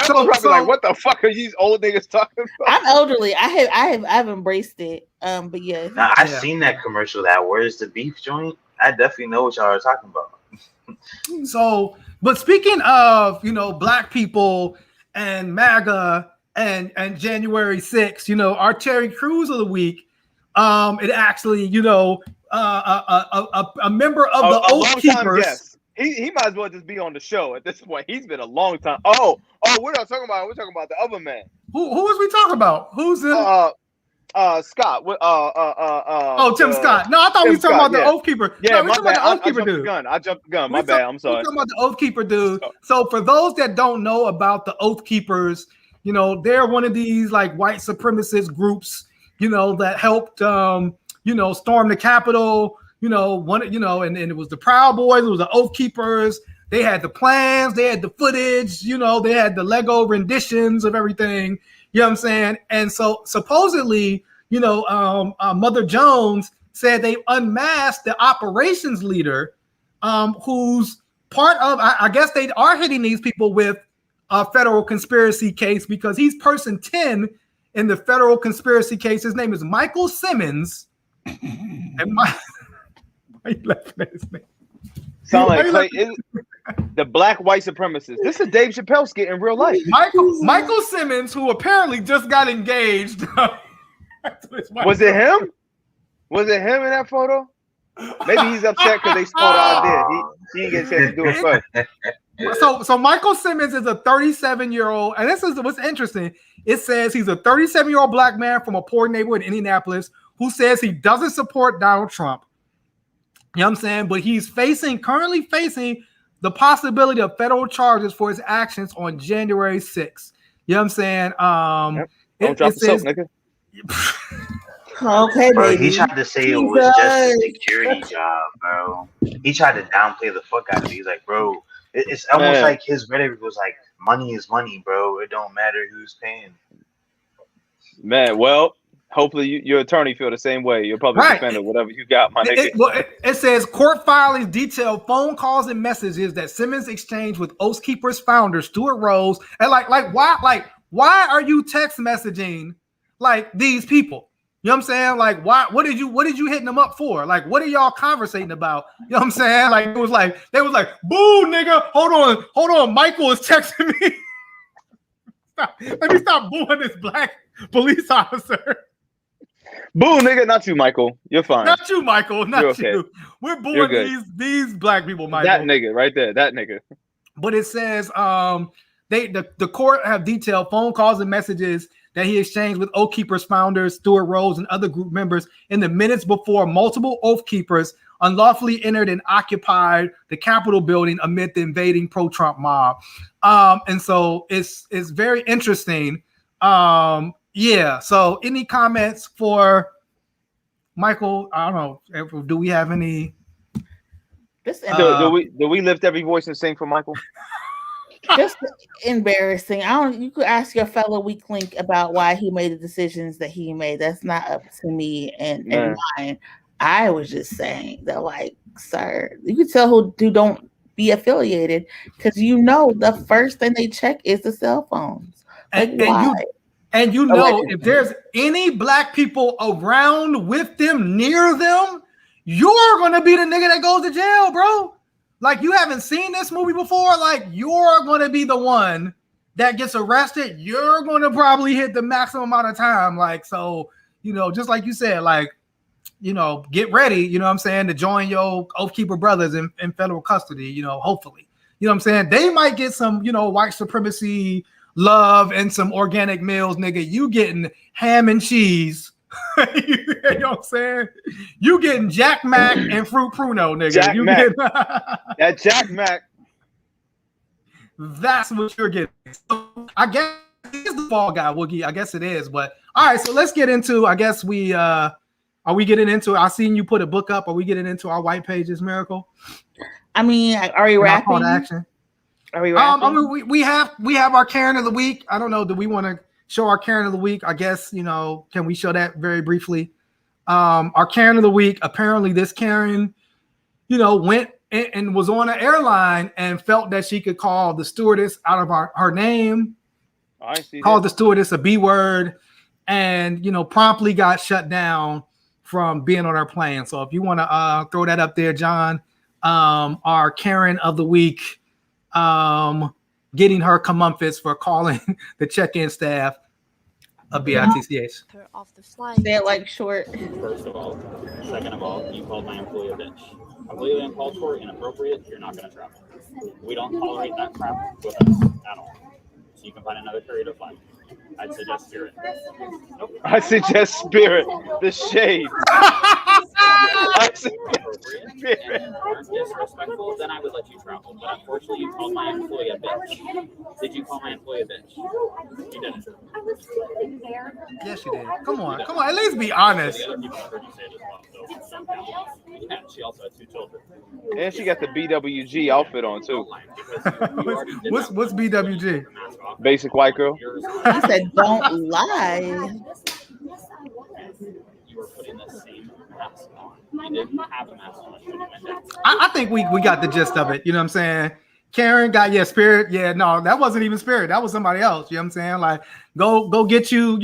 So probably like, what the fuck are these old niggas talking about? I'm elderly. I've embraced it. But yeah. Now, I've seen that commercial. That where's the beef joint? I definitely know what y'all are talking about. So, but speaking of, you know, black people and MAGA and January 6th, you know, our Terry Crews of the week, it actually, you know, a member of the Oath Keepers. He might as well just be on the show at this point. He's been a long time. Oh, we're not talking about. We're talking about the other man. Who is we talking about? Who's in? Scott. Tim Scott. No, I thought we were talking about the Oath Keeper. Yeah, no, we talking about the Oath Keeper dude. I jumped the gun. My bad. I'm sorry. We're talking about the Oath Keeper dude. So for those that don't know about the Oath Keepers, you know, they're one of these like white supremacist groups, you know, that helped you know, storm the Capitol, you know, and it was the Proud Boys, it was the Oath Keepers. They had the plans, they had the footage, you know, they had the Lego renditions of everything. You know what I'm saying? And so supposedly, you know, Mother Jones said they unmasked the operations leader, who's part of, I guess they are hitting these people with a federal conspiracy case because he's person 10 in the federal conspiracy case. His name is Michael Simmons. And why you laughing at his name? Sound like the black white supremacist. This is Dave Chappelle skit in real life. Michael Simmons, who apparently just got engaged. Was it him? Was it him in that photo? Maybe he's upset because they stole the idea. He didn't get a chance to do it first. So Michael Simmons is a 37-year-old, and this is what's interesting. It says he's a 37-year-old black man from a poor neighborhood in Indianapolis who says he doesn't support Donald Trump. You know what I'm saying? But he's currently facing the possibility of federal charges for his actions on January 6th. You know what I'm saying? Don't drop the soap, nigga. Okay, bro, baby. he tried to say it was just a security job, bro. He tried to downplay the fuck out of it. He's like, bro, it's almost like his rhetoric was like, money is money, bro. It don't matter who's paying. Man, well, hopefully your attorney feel the same way. Your public defender, whatever you got, my nigga. It says court filings detail phone calls and messages that Simmons exchanged with Oath Keepers founder Stuart Rose. And why are you text messaging like these people? You know what I'm saying? Like, why? What did you hitting them up for? Like, what are y'all conversating about? You know what I'm saying? Like, they was like, boo, nigga, hold on, Michael is texting me. Let me stop booing this black police officer. Boo, nigga, not you, Michael. You're fine. Not you, Michael. Not okay. you. We're booing these black people, Michael. That nigga right there. That nigga. But it says the court have detailed phone calls and messages that he exchanged with Oath Keepers founders Stuart Rose and other group members in the minutes before multiple Oath Keepers unlawfully entered and occupied the Capitol building amid the invading pro-Trump mob. And so it's very interesting. Yeah. So any comments for Michael? I don't know. Do we have any? Do we lift every voice and sing for Michael? Just embarrassing. You could ask your fellow weak link about why he made the decisions that he made. That's not up to me and mine. I was just saying that, like, sir, you can tell who don't be affiliated because the first thing they check is the cell phones. Like, why? And if there's any black people around with them, near them, you're gonna be the nigga that goes to jail, bro. Like, you haven't seen this movie before. Like, you're going to be the one that gets arrested. You're going to probably hit the maximum amount of time. Like, so, just like you said, like, get ready, you know what I'm saying, to join your Oath Keeper brothers in federal custody, hopefully. You know what I'm saying? They might get some, white supremacy love and some organic meals, nigga. You getting ham and cheese. You know what I'm saying? You getting Jack Mac and Fruit Pruno, nigga. That Jack Mac. That's what you're getting. So I guess it's the fall guy, Woogie. I guess it is. But all right, so let's get into. I guess we are we getting into? I seen you put a book up. Are we getting into our white pages, Miracle? I mean, are we wrapping? Call to action. Are we wrapping? I mean, we have our Karen of the week. I don't know. Do we want to show our Karen of the week? I guess, can we show that very briefly? Our Karen of the week, apparently this Karen, went and was on an airline and felt that she could call the stewardess out of her name. I see. Called the stewardess a B word and, promptly got shut down from being on our plane. So if you want to throw that up there, John, our Karen of the week, getting her comeuppance for calling the check-in staff of BITCH. Say it like short. First of all. Second of all, you called my employee a bitch. Completely uncalled for, inappropriate, you're not going to travel. We don't tolerate that crap with us at all. So you can find another career to fly. I'd suggest Spirit. Nope. I suggest Spirit. The shade. I suggest Spirit. Aren't disrespectful, then I would let you travel. But unfortunately, you called my employee a bitch. Did you call my employee a bitch? You didn't. Yes, you did. Come on. At least be honest. The other people heard you say it as well. So yeah, she also had 2 children. And she got the BWG outfit on too. What's BWG? Basic white girl. He said, "Don't lie." You were putting the same mask on. You didn't have a mask on. I think we got the gist of it. You know what I'm saying? Karen got Spirit. Yeah, no, that wasn't even Spirit. That was somebody else. You know what I'm saying? Like, go get you.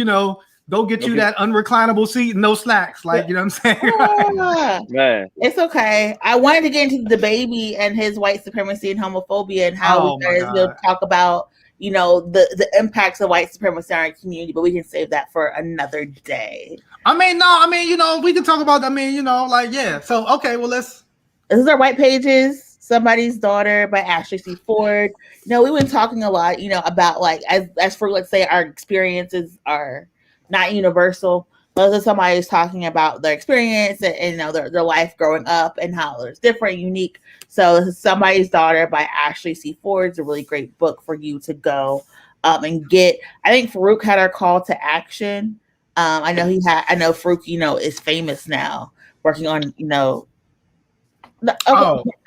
Go get you that unreclinable seat and no snacks. Like, you know what I'm saying? Man, it's okay. I wanted to get into the baby and his white supremacy and homophobia and how we guys will talk about, the impacts of white supremacy on our community, but we can save that for another day. We can talk about, So, okay, well, this is our white pages. Somebody's Daughter by Ashley C. Ford. We've been talking a lot, about like, as for, let's say, our experiences are not universal. Those are somebody who's talking about their experience and their life growing up and how it's different, unique. So this is Somebody's Daughter by Ashley C. Ford. It's a really great book for you to go and get. I think Farouk had our call to action. I know Farouk, is famous now, working on,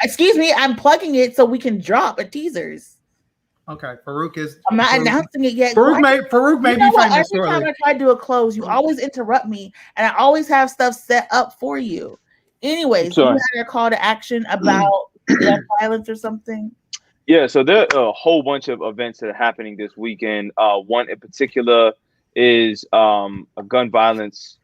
excuse me, I'm plugging it so we can drop a teasers. Okay, Farouk is. I'm not announcing it yet. Farouk may be famous. Every time I try to do a close, you always interrupt me, and I always have stuff set up for you. Anyways, you had a call to action about gun violence or something. Yeah, so there are a whole bunch of events that are happening this weekend. One in particular is a gun violence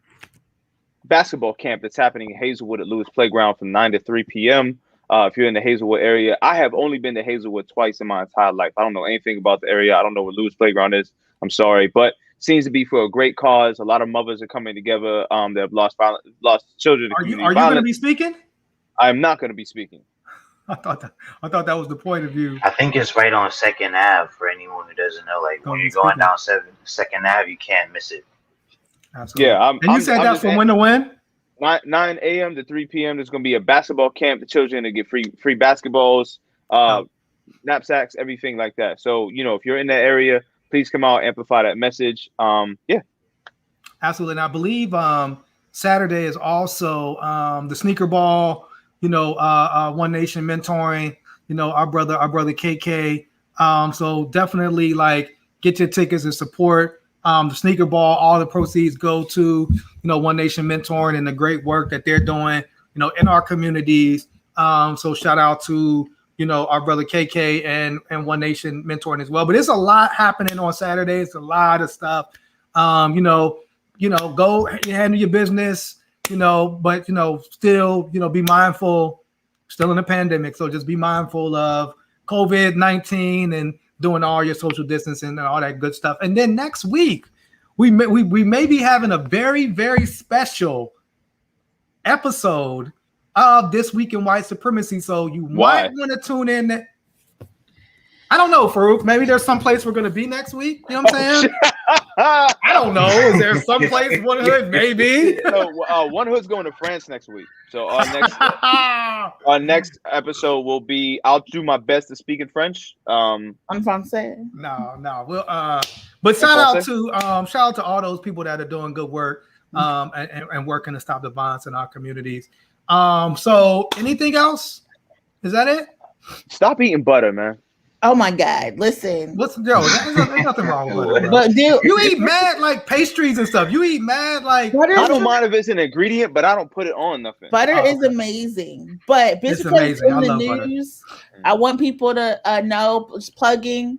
basketball camp that's happening in Hazelwood at Lewis Playground from 9 to 3 p.m. If you're in the Hazelwood area. I have only been to Hazelwood twice in my entire life. I don't know anything about the area. I don't know what Lewis Playground is. I'm sorry, but seems to be for a great cause. A lot of mothers are coming together that have lost children. Are you going to be speaking? I'm not going to be speaking. I thought that was the point of view. I think it's right on 2nd Ave for anyone who doesn't know. Like when you're going down 2nd Ave, you can't miss it. Absolutely. Yeah, and you said that from when to when? 9 a.m. to 3 p.m. There's going to be a basketball camp. The children to get free basketballs, knapsacks, everything like that. So, if you're in that area, please come out, amplify that message. Yeah. Absolutely. And I believe Saturday is also the sneaker ball, One Nation mentoring, our brother KK. So definitely get your tickets and support. The sneaker ball, all the proceeds go to, One Nation mentoring and the great work that they're doing, in our communities. So shout out to, our brother KK and One Nation mentoring as well. But there's a lot happening on Saturday. It's a lot of stuff. Go handle your business, but, still, be mindful, still in a pandemic. So just be mindful of COVID-19 and doing all your social distancing and all that good stuff. And then next week, we may be having a very, very special episode of This Week in White Supremacy. So you might want to tune in. I don't know, Farouk. Maybe there's some place we're going to be next week. You know what I'm saying? I don't know. Is there some place, One Hood? Maybe. One Hood's going to France next week. So our next episode will be. I'll do my best to speak in French. I'm Francais. No. We'll. But shout out to all those people that are doing good work, and working to stop the violence in our communities. So anything else? Is that it? Stop eating butter, man. Oh my God! Listen, there's nothing wrong with it. But dude, you eat mad pastries and stuff. You eat mad butter. I don't mind if it's an ingredient, but I don't put it on nothing. Butter is amazing, but basically in the news, I want people to know. Just plugging.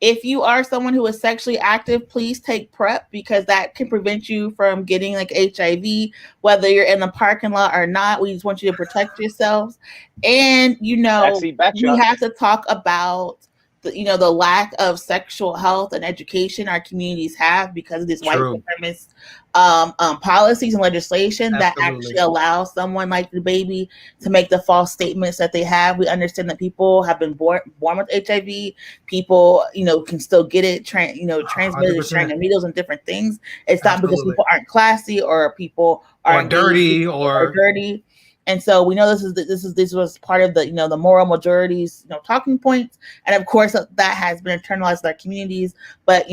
If you are someone who is sexually active, please take PrEP because that can prevent you from getting HIV, whether you're in the parking lot or not. We just want you to protect yourselves. And, we have to talk about the lack of sexual health and education our communities have because of this white supremacist policies and legislation that actually allows someone like the baby to make the false statements that they have. We understand that people have been born with HIV. People, can still get it, transmitted, sharing the needles and different things. It's not because people aren't classy or people are dirty or dirty. And so we know this was part of the the moral majority's talking points, and of course that has been internalized in our communities. But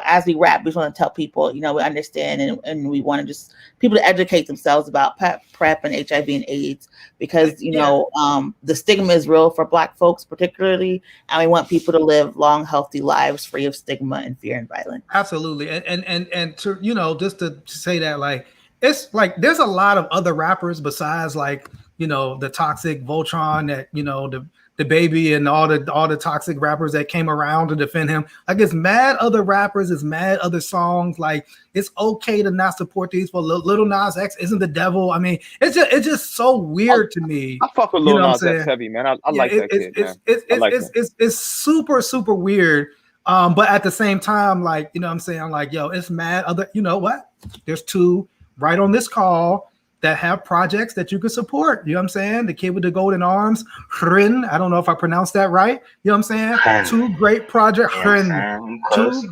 as we wrap, we just want to tell people we understand and we want to just people to educate themselves about PrEP and HIV and AIDS because the stigma is real for Black folks particularly, and we want people to live long, healthy lives free of stigma and fear and violence. Absolutely, and to just to say that it's like there's a lot of other rappers besides the toxic Voltron that the baby and all the toxic rappers that came around to defend him. It's mad other rappers, it's mad other songs. It's okay to not support these. Well, Lil Nas X isn't the devil. I mean, it's just so weird to me. I fuck with Lil Nas X heavy, man. I like that kid, man. It's super, super weird. But at the same time, it's mad other. You know what? There's two right on this call that have projects that you could support. You know what I'm saying? The kid with the golden arms, Hrin. I don't know if I pronounced that right. You know what I'm saying? Two great projects, Hrin. Two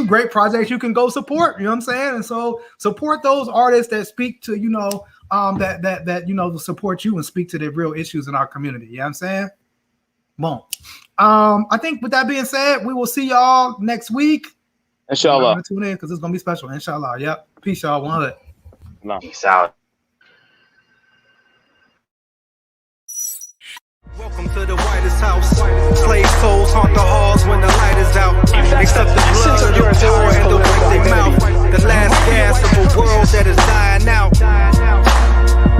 great projects you can go support. You know what I'm saying? And so support those artists that speak to, that support you and speak to the real issues in our community. You know what I'm saying? Boom. I think with that being said, we will see y'all next week. Inshallah. Tune in because it's gonna be special. Inshallah. Yep. Peace, y'all. 100. No. Peace out. Welcome to the whitest house. Slave souls haunt the halls when the light is out. Accept the blood of the poor and the way they mouth. The last gasp of a world that is dying out.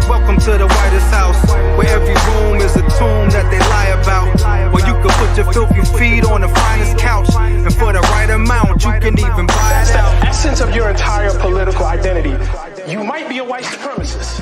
Welcome to the whitest house, where every room is a tomb that they lie about. Where you can put your filthy feet on the finest couch, and for the right amount, you can even buy it out. Essence of your entire political identity. You might be a white supremacist.